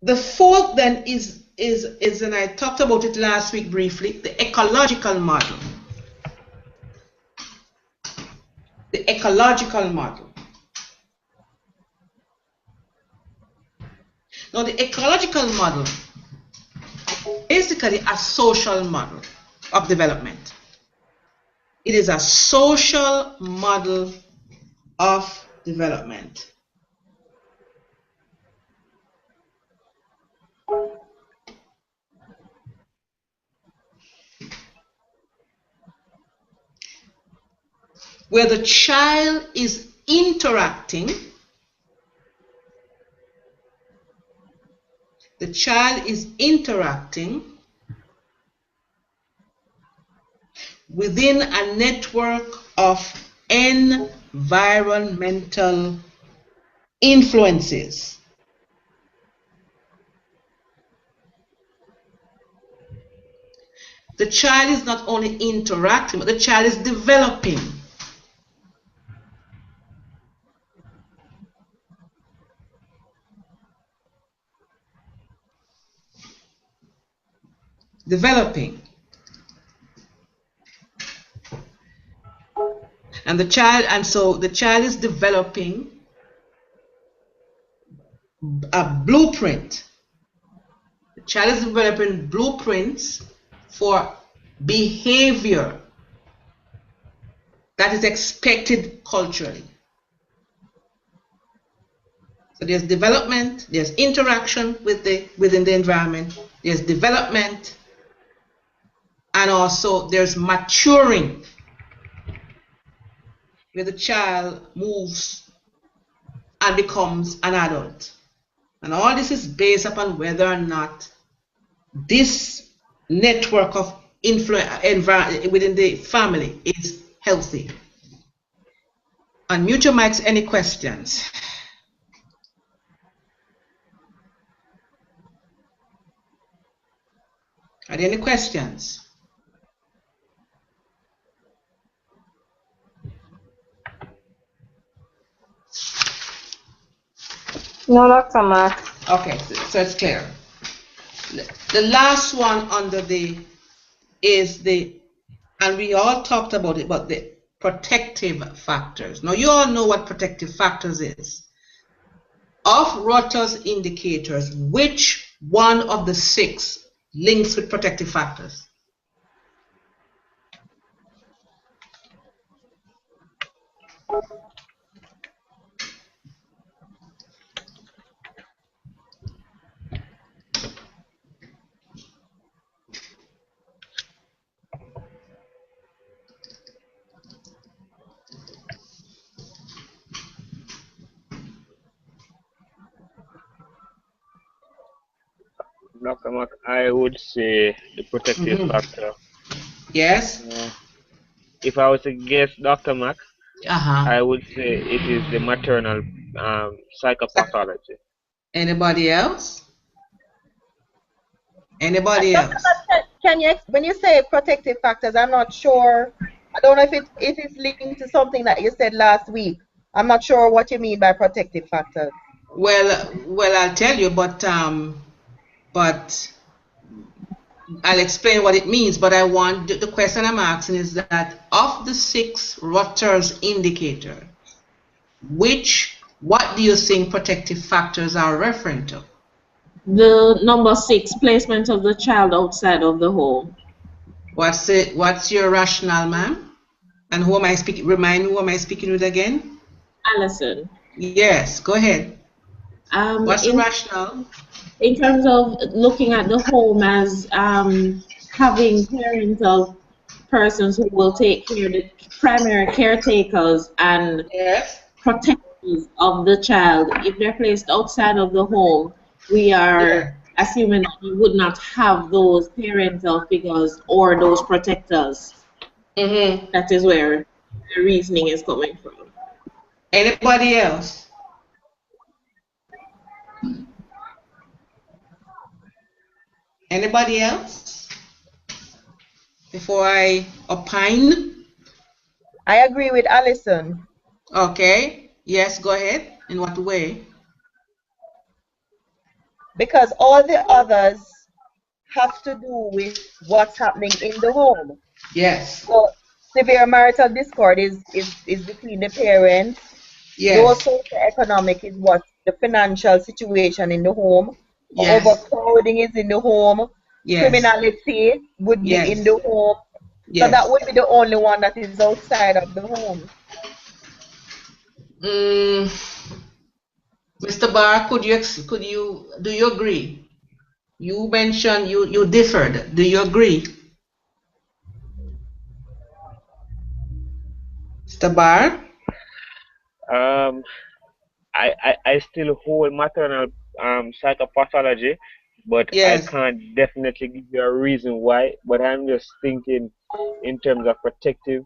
The fourth then is, and I talked about it last week briefly, the ecological model. The ecological model. Now, the ecological model is basically a social model of development. It is a social model of development. where the child is interacting. The child is interacting within a network of environmental influences. The child is not only interacting, but the child is developing. And so the child is developing a blueprint. The child is developing blueprints for behavior that is expected culturally. So there's development, there's interaction within the environment, there's development, and also there's maturing, where the child moves and becomes an adult. And all this is based upon whether or not this network of influence within the family is healthy. Unmute your mics, any questions? Are there any questions? No, Dr. Mark. Okay, so it's clear. The last one under and we all talked about it, but the protective factors. Now you all know what protective factors is. Of Rotter's indicators, which one of the 6 links with protective factors? Dr. Mark, I would say the protective factor. Yes. If I was to guess, Dr. Mark, I would say it is the maternal psychopathology. Anybody else? Anybody else? Can you, when you say protective factors, I'm not sure. I don't know if it's linked to something that you said last week. I'm not sure what you mean by protective factors. Well, I'll tell you, but I'll explain what it means. But I want the question I'm asking is that of the 6 Rutter's indicator, what do you think protective factors are referring to? The number 6, placement of the child outside of the home. What's your rationale, ma'am? And who am I speaking? Remind me, who am I speaking with again? Allison. Yes, go ahead. What's the rationale? In terms of looking at the home as having parental persons who will take care of the primary caretakers and protectors of the child, if they're placed outside of the home, we are assuming that we would not have those parental figures or those protectors. That is where the reasoning is coming from. Anybody else? Anybody else? Before I opine? I agree with Allison. Okay. Yes, go ahead. In what way? Because all the others have to do with what's happening in the home. Yes. So severe marital discord is between the parents. Yes. Low socioeconomic is what the financial situation in the home. Yes. Overcrowding is in the home. Yes. Criminality would be in the home. Yes. So that would be the only one that is outside of the home. Mr. Barr, do you agree? You mentioned you differed. Do you agree? Mr. Barr? I still hold maternal psychopathology, but I can't definitely give you a reason why. But I'm just thinking in terms of protective.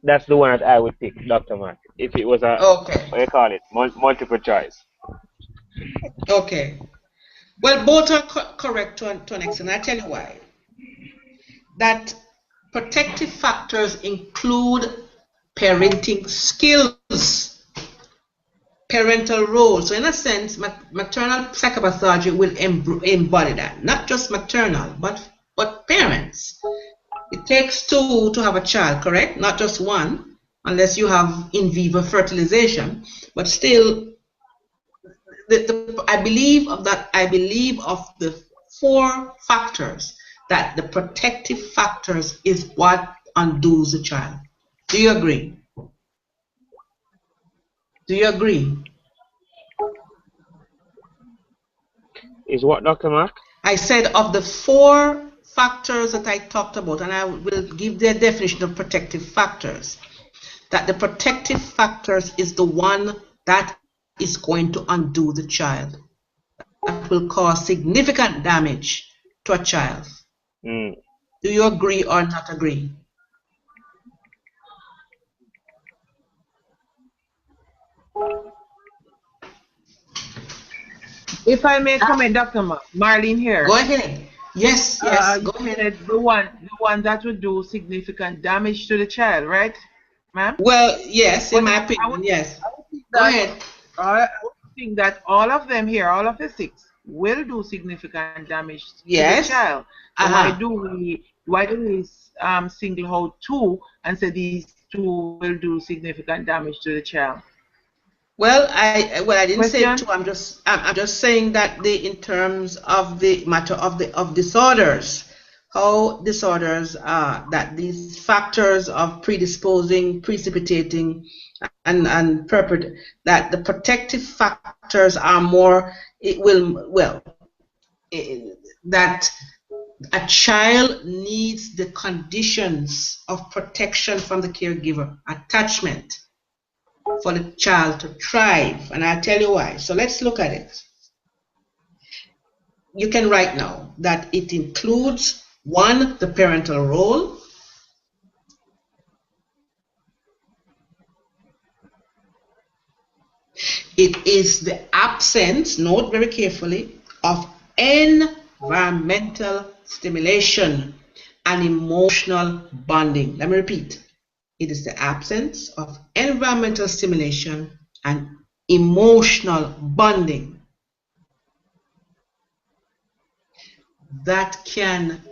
That's the one that I would pick, Dr. Mark, if it was a, what do you call it, multiple choice. Okay. Well, both are correct to an extent. I tell you why. That protective factors include parenting skills, parental roles. So in a sense, maternal psychopathology will embody that. Not just maternal, but parents. It takes two to have a child, correct? Not just one, unless you have in vivo fertilization. But still, I believe of the 4 factors that the protective factors is what undoes the child. Do you agree? Do you agree? Is what, Dr. Mark? I said of the 4 factors that I talked about, and I will give the definition of protective factors, that the protective factors is the one that is going to undo the child, that will cause significant damage to a child. Do you agree or not agree? If I may comment, Dr. Marlene here. Go ahead. Yes, go ahead. The one that would do significant damage to the child, right, ma'am? Well, yes, in my opinion, yes. Go ahead. I think that all of them here, all of the 6, will do significant damage to the child. So why do we single out 2 and say these 2 will do significant damage to the child? Well, I didn't say 2. I'm just saying that in terms of the matter of disorders, how disorders are, that these factors of predisposing, precipitating, and perpetrating, that the protective factors are more. That a child needs the conditions of protection from the caregiver, attachment, for the child to thrive, and I'll tell you why. So let's look at it. You can write now that it includes 1, the parental role. It is the absence, note very carefully, of environmental stimulation and emotional bonding. Let me repeat. It is the absence of environmental stimulation and emotional bonding that can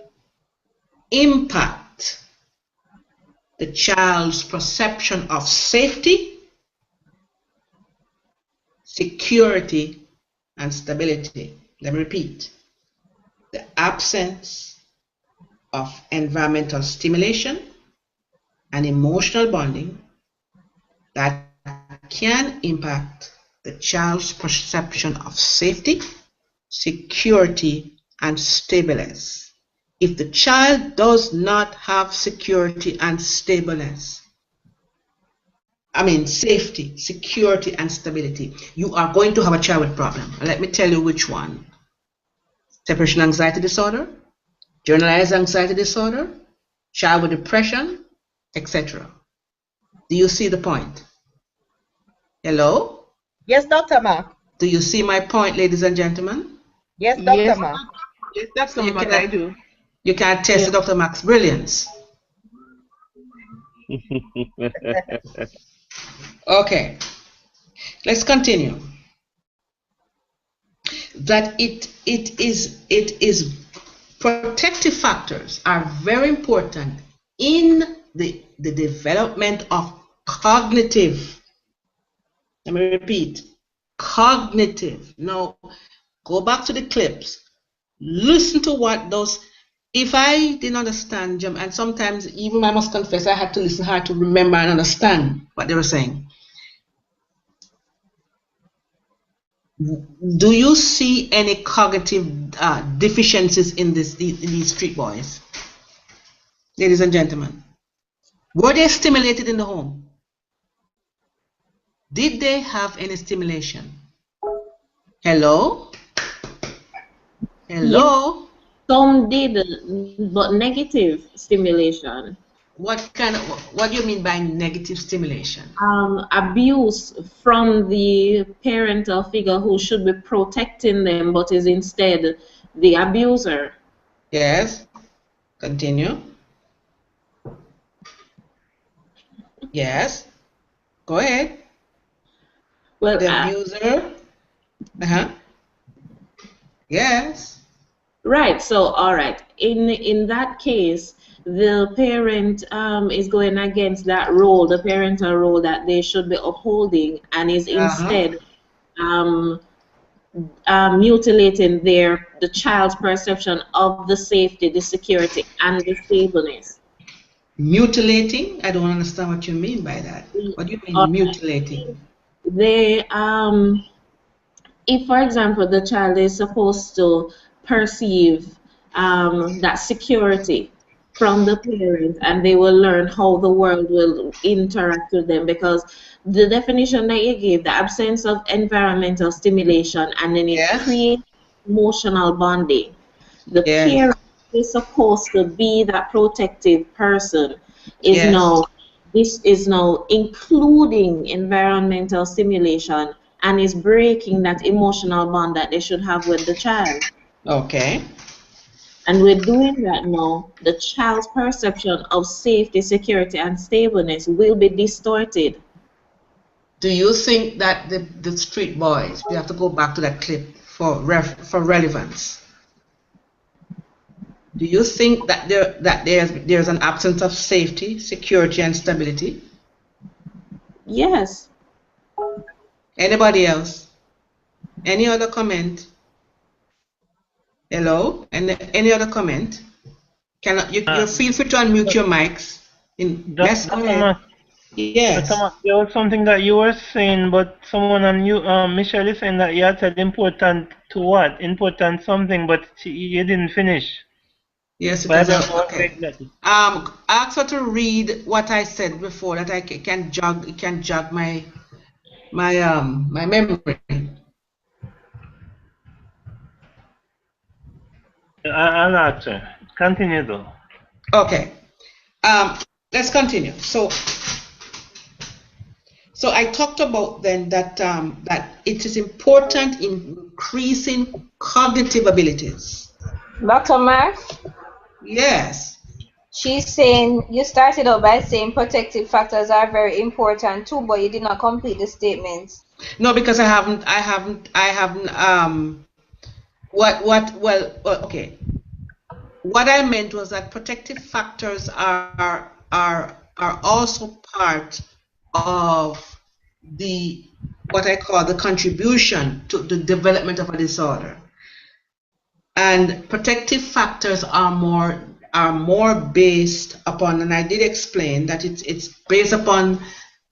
impact the child's perception of safety, security, and stability. Let me repeat. The absence of environmental stimulation and emotional bonding that can impact the child's perception of safety, security, and stableness. If the child does not have security and stableness, safety, security, and stability, you are going to have a child with problem. And let me tell you which one. Separation anxiety disorder, generalized anxiety disorder, child with depression, etc. Do you see the point? Hello? Yes, Dr. Mark. Do you see my point, ladies and gentlemen? Yes, Dr. Mark. Yes, Dr. Mark, I do. You can test Dr. Mark's brilliance. Okay, let's continue. That it is protective factors are very important in the development of cognitive. Let me repeat, cognitive. Now, go back to the clips. Listen to what those. If I didn't understand, and sometimes even I must confess, I had to listen hard to remember and understand what they were saying. Do you see any cognitive deficiencies in these street boys, ladies and gentlemen? Were they stimulated in the home? Did they have any stimulation? Hello? Hello? Yes, some did, but negative stimulation. What do you mean by negative stimulation? Abuse from the parental figure who should be protecting them, but is instead the abuser. Yes. Continue. Yes. Go ahead. Well, the abuser. Yes. Right. So, all right. In that case, the parent is going against that role, the parental role that they should be upholding, and is instead mutilating the child's perception of the safety, the security, and the stableness. Mutilating? I don't understand what you mean by that. What do you mean mutilating? They if, for example, the child is supposed to perceive that security from the parent, and they will learn how the world will interact with them, because the definition that you gave, the absence of environmental stimulation, and then it creates emotional bonding. The parent is supposed to be that protective person. This is now including environmental stimulation, and is breaking that emotional bond that they should have with the child. Okay. And with doing that now, the child's perception of safety, security, and stableness will be distorted. Do you think that the street boys, we have to go back to that clip for relevance. Do you think that there's an absence of safety, security, and stability? Yes. Anybody else? Any other comment? Hello? And any other comment? You feel free to unmute your mics. Yes, go ahead. Yes. There was something that you were saying, but someone on you, Michelle, is saying that you had said important to what? Important something, but you didn't finish. Yes, okay. Ask her to read what I said before, that I can jog my memory. I'll ask her. Continue though. Okay. Let's continue. So I talked about then that it is important in increasing cognitive abilities. Dr. Mark? Yes. She's saying, you started out by saying protective factors are very important too, but you did not complete the statement. No, because I haven't okay. What I meant was that protective factors are also part of what I call the contribution to the development of a disorder. And protective factors are more based upon, and I did explain that it's based upon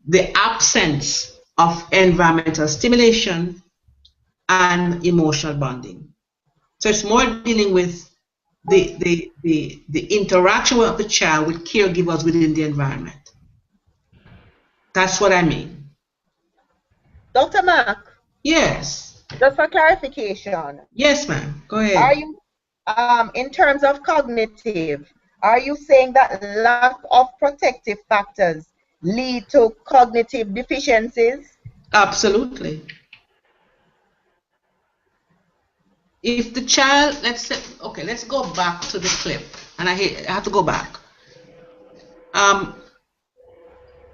the absence of environmental stimulation and emotional bonding. So it's more dealing with the interaction of the child with caregivers within the environment. That's what I mean. Dr. Mark? Yes. Just for clarification. Yes, ma'am. Go ahead. Are you, in terms of cognitive, are you saying that lack of protective factors lead to cognitive deficiencies? Absolutely. If the child, let's say, okay, let's go back to the clip, and I have to go back.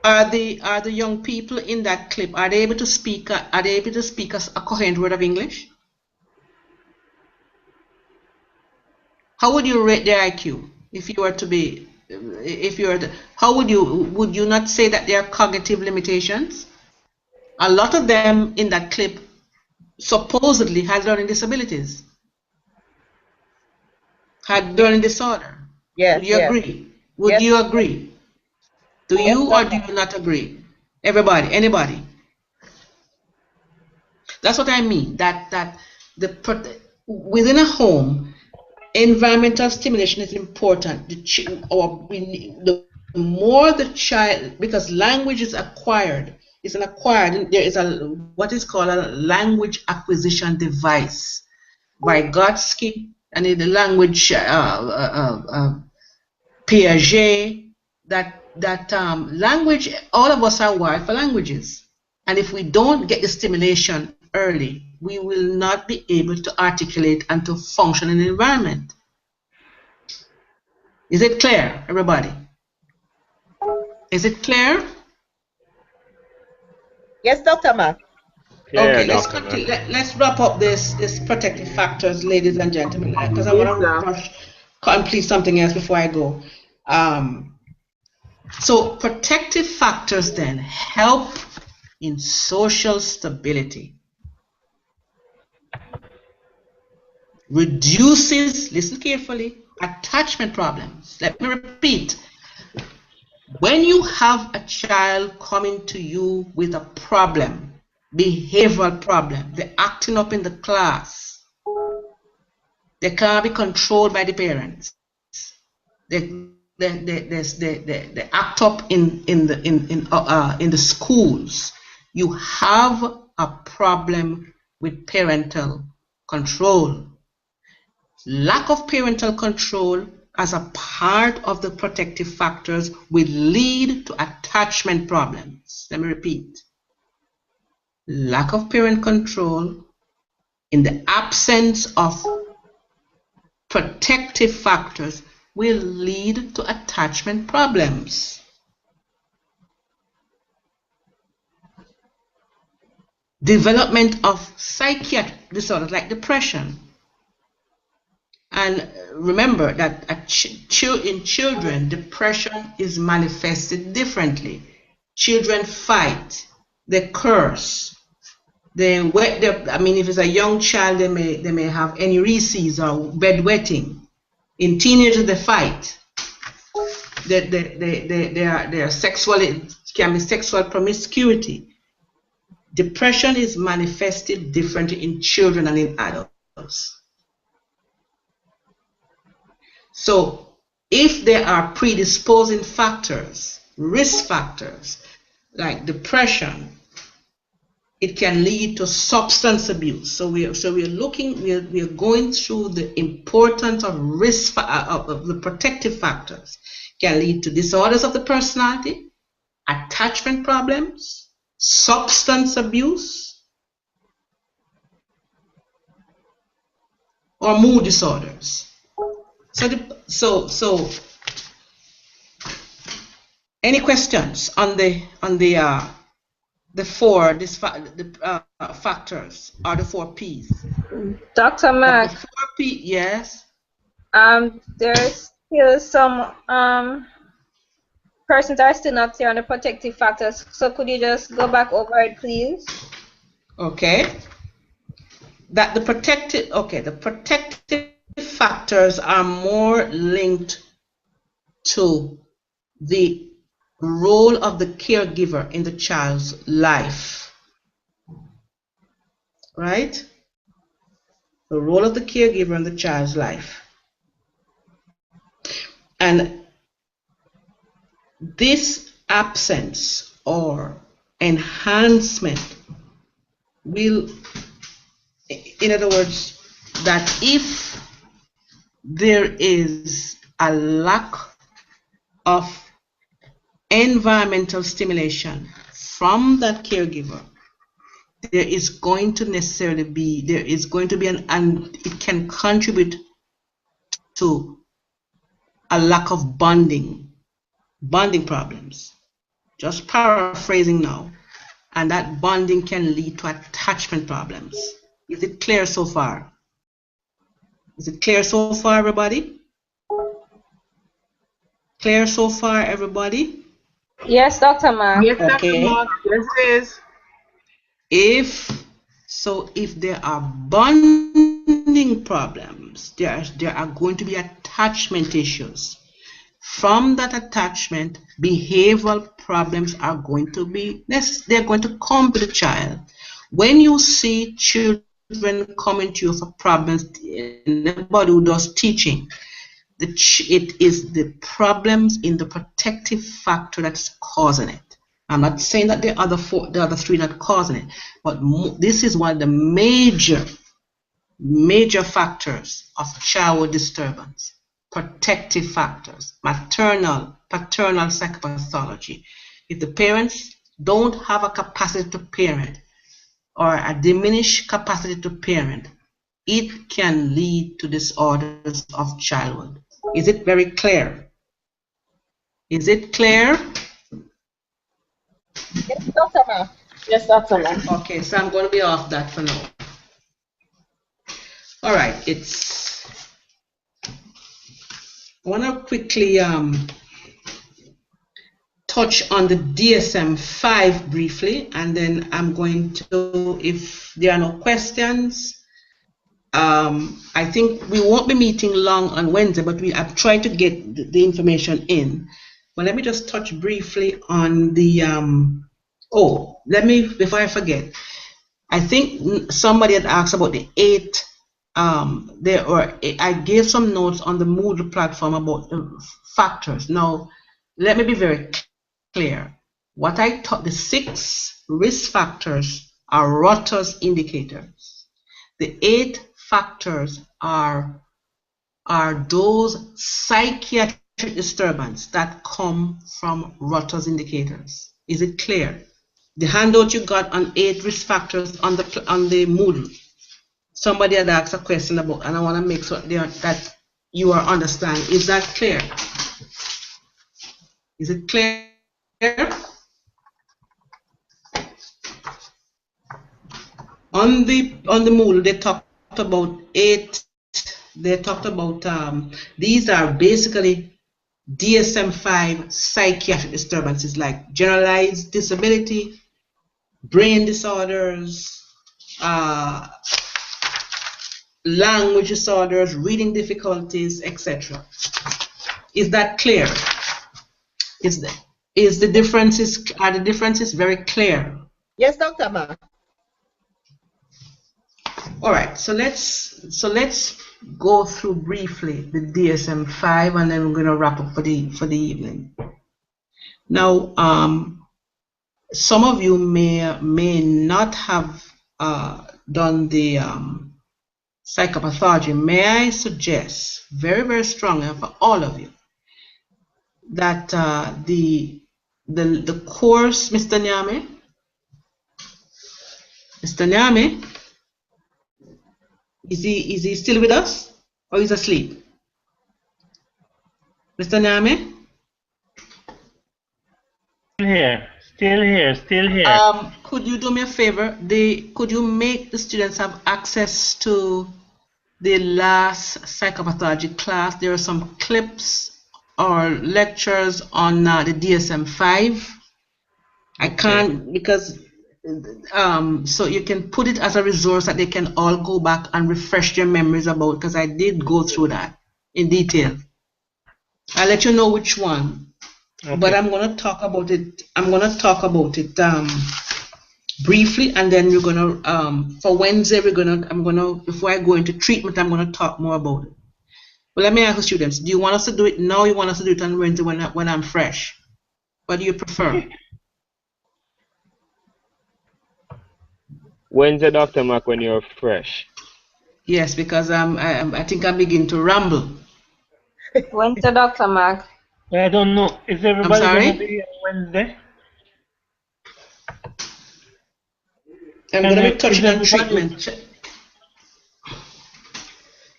Are the young people in that clip, are they able to speak a coherent word of English? How would you rate their IQ how would you not say that there are cognitive limitations? A lot of them in that clip supposedly had learning disabilities, had learning disorder. Yes. Would you agree? Would you agree? Do you or do you not agree? Everybody, anybody? That's what I mean. That within a home, environmental stimulation is important. The more the child, because language is acquired, there is what is called a language acquisition device by Gotsky, and in the language Piaget, that language, all of us are wired for languages. And if we don't get the stimulation early, we will not be able to articulate and to function in the environment. Is it clear, everybody? Is it clear? Yes, Dr. Mark. Okay, let's continue. Let's wrap up this protective factors, ladies and gentlemen, because I want to rush and complete something else before I go. So protective factors then help in social stability, reduces, listen carefully, attachment problems. Let me repeat. When you have a child coming to you with a problem, behavioral problem, they're acting up in the class, they can't be controlled by the parents, they act up in the schools, you have a problem with parental control. Lack of parental control as a part of the protective factors will lead to attachment problems. Let me repeat. Lack of parent control in the absence of protective factors will lead to attachment problems. Development of psychiatric disorders like depression. And remember that in children, depression is manifested differently. Children fight, they curse, they wet their, if it's a young child, they may have enuresis or bedwetting. In teenagers, they fight. They are sexual, it can be sexual promiscuity. Depression is manifested differently in children and in adults. So if there are predisposing factors, risk factors, like depression, it can lead to substance abuse. So we are going through the importance of risk of the protective factors. Can lead to disorders of the personality, attachment problems, substance abuse, or mood disorders. So any questions on the factors or the 4 P's? Dr. Mark. The 4 P, yes. There's still some persons are still not clear on the protective factors. So could you just go back over it, please? Okay. The protective factors are more linked to the role of the caregiver in the child's life, right? The role of the caregiver in the child's life. And this absence or enhancement will, in other words, that if there is a lack of environmental stimulation from that caregiver, there is going to be and it can contribute to a lack of bonding problems. Just paraphrasing now, and that bonding can lead to attachment problems. Is it clear so far? Is it clear so far, everybody? Clear so far, everybody? Yes, Dr. Mark. Yes, Dr. Mark. Yes, it is. If there are bonding problems, there are going to be attachment issues. From that attachment, behavioral problems are going to be, they're going to come to the child. When you see children coming to you for problems, anybody who does teaching, it is the problems in the protective factor that's causing it. I'm not saying that the other three are not causing it, but this is one of the major factors of childhood disturbance. Protective factors, paternal psychopathology. If the parents don't have a capacity to parent or a diminished capacity to parent, it can lead to disorders of childhood. Is it very clear? Is it clear? Yes, Dr. Ma. Yes, Dr. Ma. Okay, so I'm going to be off that for now. All right, I want to quickly touch on the DSM-5 briefly, and then I'm going to, if there are no questions, I think we won't be meeting long on Wednesday, but I've tried to get the information in. But let me just touch briefly on the, before I forget, I think somebody had asked about the 8, I gave some notes on the Moodle platform about the factors. Now, let me be very clear. What I taught, the 6 risk factors are Rotter's indicators. The 8 factors are those psychiatric disturbances that come from Rotter's indicators. Is it clear? The handout you got on 8 risk factors on the Moodle. Somebody had asked a question about, and I want to make sure that you are understanding. Is that clear? Is it clear? On the Moodle, they talked about 8. They talked about these are basically DSM-5 psychiatric disturbances like generalized disability, brain disorders, language disorders, reading difficulties, etc. Is that clear? Are the differences very clear? Yes, Dr. Ma. All right, so let's go through briefly the DSM-5, and then we're going to wrap up for the evening. Now, some of you may not have done the psychopathology. May I suggest very, very strongly for all of you that the course, Mr. Nyame, is he still with us, or is he asleep? Mr. Nyame? Still here. Could you do me a favor? Could you make the students have access to the last psychopathology class? There are some clips or lectures on the DSM-5. I can't, because so you can put it as a resource that they can all go back and refresh their memories about, because I did go through that in detail. I'll let you know which one. Okay. But I'm going to talk about it. Briefly, and then we're going to for Wednesday before I go into treatment, I'm going to talk more about it. But let me ask the students, do you want us to do it now, or you want us to do it on Wednesday when I'm fresh? What do you prefer? Wednesday, Dr. Mac, when you're fresh. Yes, because I think I'm beginning to ramble. Wednesday, Dr. Mac. I don't know. Is everybody going to be on Wednesday? I'm going to be touching on treatment.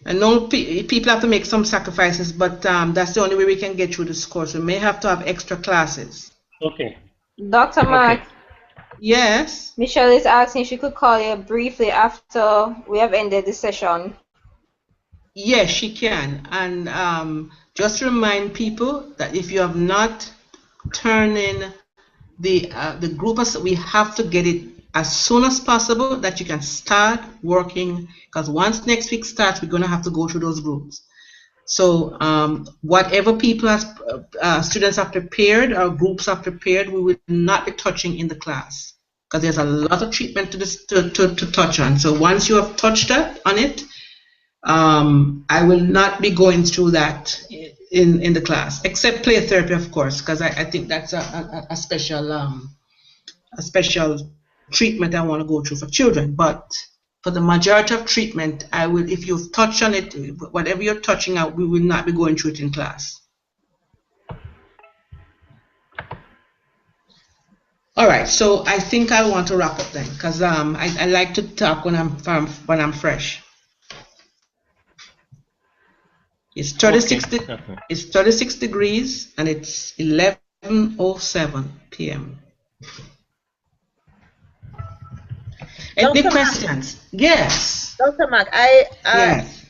I know people have to make some sacrifices, but that's the only way we can get through this course. We may have to have extra classes. Okay. Dr. Mac. Okay. Yes? Michelle is asking if she could call you briefly after we have ended the session. Yes, she can. And just remind people that if you have not turned in the group, we have to get it as soon as possible, that you can start working, because once next week starts, we're going to have to go through those groups. So whatever people students have prepared, or groups have prepared, we will not be touching in the class, because there's a lot of treatment to touch on. So once you have touched on it, I will not be going through that in the class, except play therapy, of course, because I think that's a special treatment I want to go through for children. But for the majority of treatment, I will, if you've touched on it, whatever you're touching out, we will not be going through it in class. All right, so I think I want to wrap up then, because I like to talk when I'm fresh. It's 36. Okay. It's 36 degrees and it's 11:07 p.m. Any questions? Yes. Dr. Mac, yes.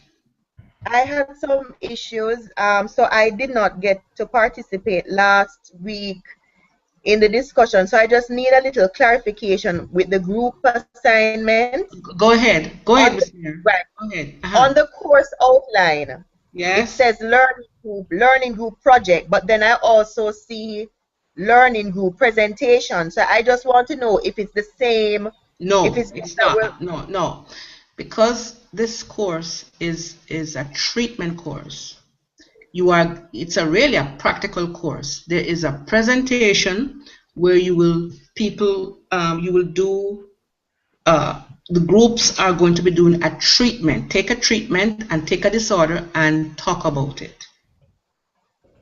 I had some issues, so I did not get to participate last week in the discussion. So I just need a little clarification with the group assignment. Go ahead. Go ahead, Ms. Mayor. Right. Go ahead. On the course outline, yes, it says learning group project, but then I also see learning group presentation. So I just want to know if it's the same. No, it's not. No. Because this course is a treatment course. It's really a practical course. There is a presentation where you will do, the groups are going to be doing a treatment. Take a treatment and take a disorder and talk about it.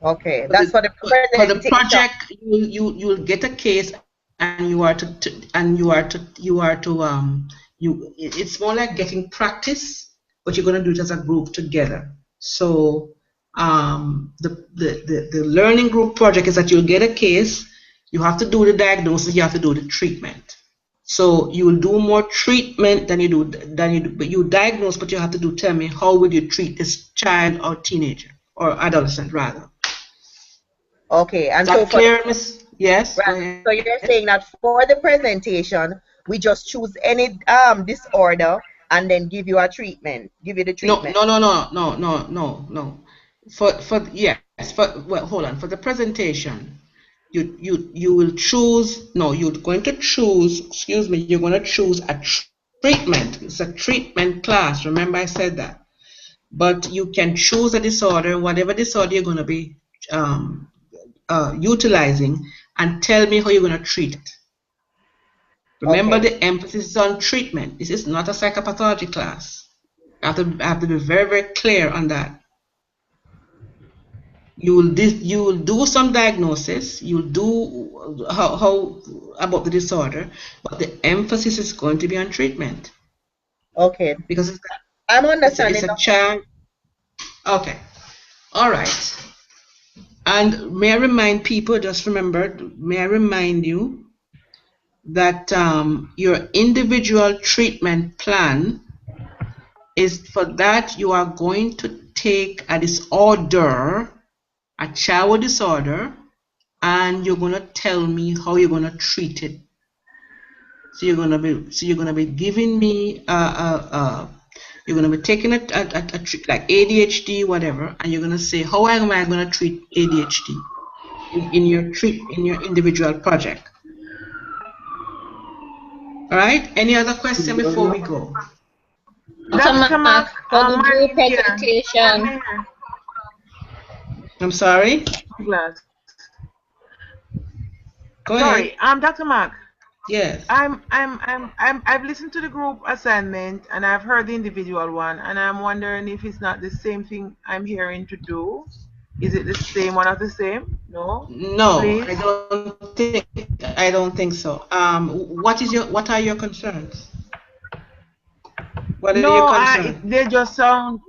Okay, that's for the presentation. For the project, you will get a case and it's more like getting practice, but you're going to do it as a group together. So the learning group project is that you'll get a case, you have to do the diagnosis, you have to do the treatment. So you will do more treatment than you do, but you diagnose, but you have to tell me how will you treat this child or teenager or adolescent rather. Okay, and so clear, Miss? Yes. Right. So you're saying that for the presentation, we just choose any disorder and then give you the treatment. No. Hold on. For the presentation, you will choose. No, you're going to choose. Excuse me. You're going to choose a treatment. It's a treatment class. Remember, I said that. But you can choose a disorder, whatever disorder you're going to be utilizing, and tell me how you're going to treat it. Remember, the emphasis is on treatment. This is not a psychopathology class. I have to be very, very clear on that. You will do some diagnosis. You'll do how about the disorder, but the emphasis is going to be on treatment. Okay. Because I'm understanding. It's a child. Okay. All right. And may I remind people, may I remind you that your individual treatment plan is for that you are going to take a disorder, a child disorder, and you're going to tell me how you're going to treat it. So you're going to be giving me you're going to be taking a like ADHD, whatever, and you're going to say, how am I going to treat ADHD in your individual project? All right. Any other question before we go? Dr. Mark, for the group presentation. I'm sorry. Go ahead. Dr. Mark. Yes. I've listened to the group assignment and I've heard the individual one, and I'm wondering if it's not the same thing I'm hearing to do. Is it the same one or the same? No. No, please? I don't think so. What are your concerns? What are your concerns? They just sound.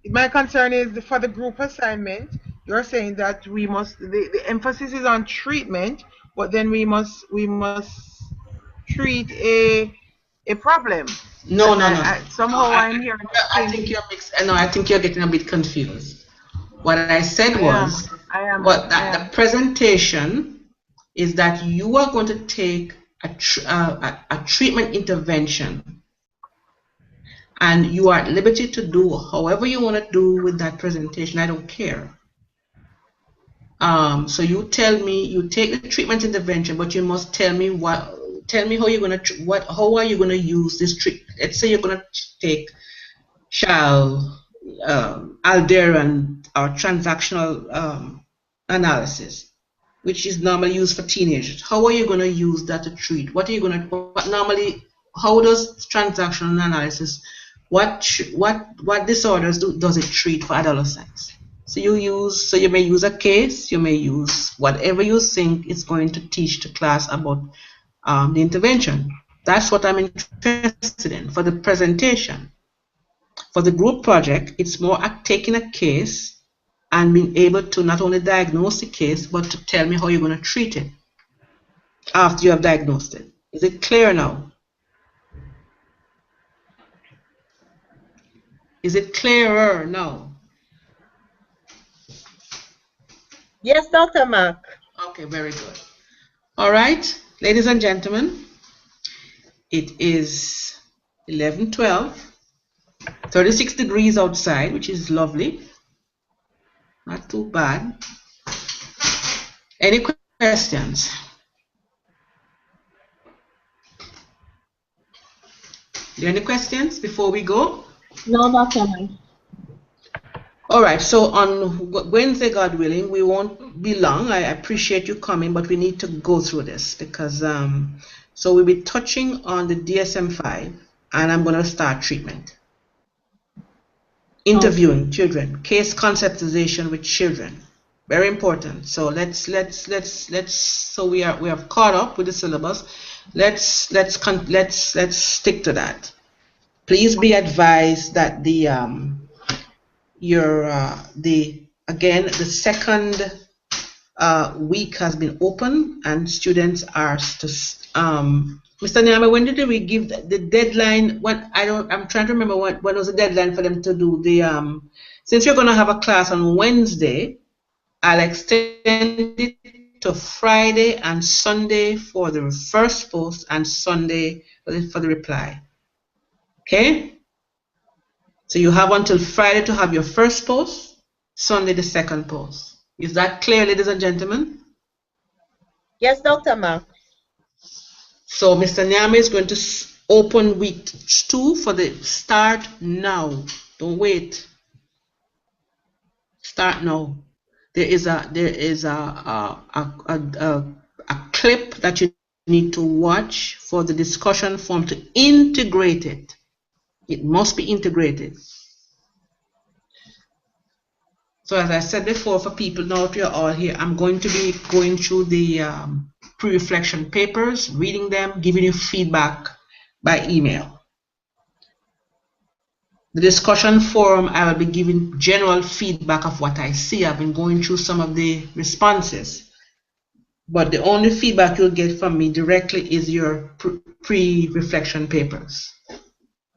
My concern is for the group assignment. You're saying that we must. The emphasis is on treatment, but then we must treat a problem. No. Somehow I'm hearing. I think you're mixed. No, I think you're getting a bit confused. What I said was, the presentation is that you are going to take a treatment intervention, and you are at liberty to do however you want to do with that presentation. I don't care. So you tell me, you take the treatment intervention, but you must tell me how you're gonna how are you gonna use this treatment. Let's say you're gonna take shall Alderan or transactional analysis, which is normally used for teenagers. How are you going to use that to treat? What are you going to normally? How does transactional analysis? What disorders does it treat for adolescents? So you may use a case. You may use whatever you think is going to teach the class about the intervention. That's what I'm interested in for the presentation. For the group project, it's more taking a case and being able to not only diagnose the case, but to tell me how you're going to treat it after you have diagnosed it. Is it clear now? Is it clearer now? Yes, Dr. Mark. Okay, very good. All right, ladies and gentlemen, it is 11:12, 36 degrees outside, which is lovely. Not too bad. Any questions? Are there any questions before we go? No, Dr. Mark. All right, so on Wednesday, God willing, we won't be long. I appreciate you coming, but we need to go through this because, so we'll be touching on the DSM-5, and I'm going to start treatment. Interviewing children, case conceptualization with children, very important. So let's so we have caught up with the syllabus. Let's stick to that. Please be advised that the second week has been open and students are to Mr. Nyama, when did we give the deadline? I'm trying to remember when was the deadline for them to do the since you're going to have a class on Wednesday, I'll extend it to Friday and Sunday for the first post and Sunday for the reply. Okay? So you have until Friday to have your first post, Sunday the second post. Is that clear, ladies and gentlemen? Yes, Dr. Mark. So Mr. Nyame is going to open week 2 for the start now. Don't wait. Start now. There is a clip that you need to watch for the discussion form to integrate it. It must be integrated. So as I said before, for people now that you're all here, I'm going to be going through the pre-reflection papers, reading them, giving you feedback by email. The discussion forum, I will be giving general feedback of what I see. I've been going through some of the responses. But the only feedback you'll get from me directly is your pre-reflection papers.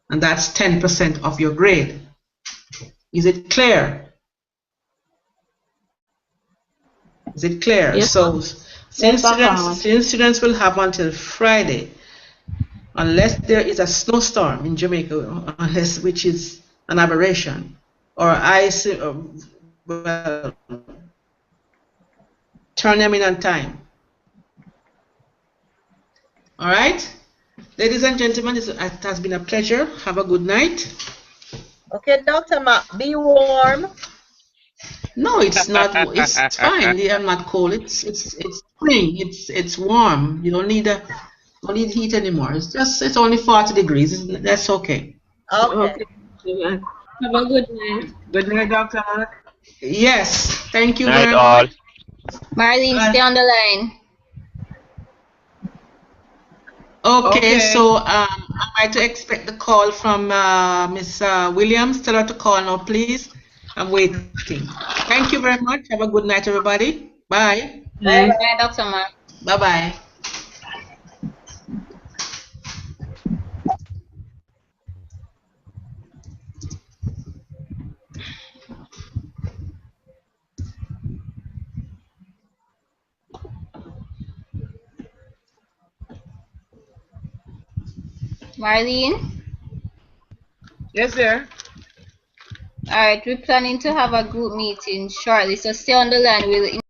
And that's 10% of your grade. Is it clear? Is it clear? Yes, so since students will have until Friday, unless there is a snowstorm in Jamaica, which is an aberration, or ice, well, turn them in on time. All right? Ladies and gentlemen, it has been a pleasure. Have a good night. Okay, Dr. Mark, be warm. No, it's not. It's fine. I'm not cold. It's spring. It's warm. You don't need heat anymore. It's only 40 degrees. That's okay. Okay. Have a good night. Good night, Dr. Mark. Yes. Thank you Night very all. much. Marlene, stay on the line. Okay, so am I to expect the call from Miss Williams? Tell her to call now, please. I'm waiting. Thank you very much. Have a good night, everybody. Bye. Bye, bye, Dr. Mark. Bye-bye. Marlene? Yes, sir. All right, we're planning to have a group meeting shortly, so stay on the line. We'll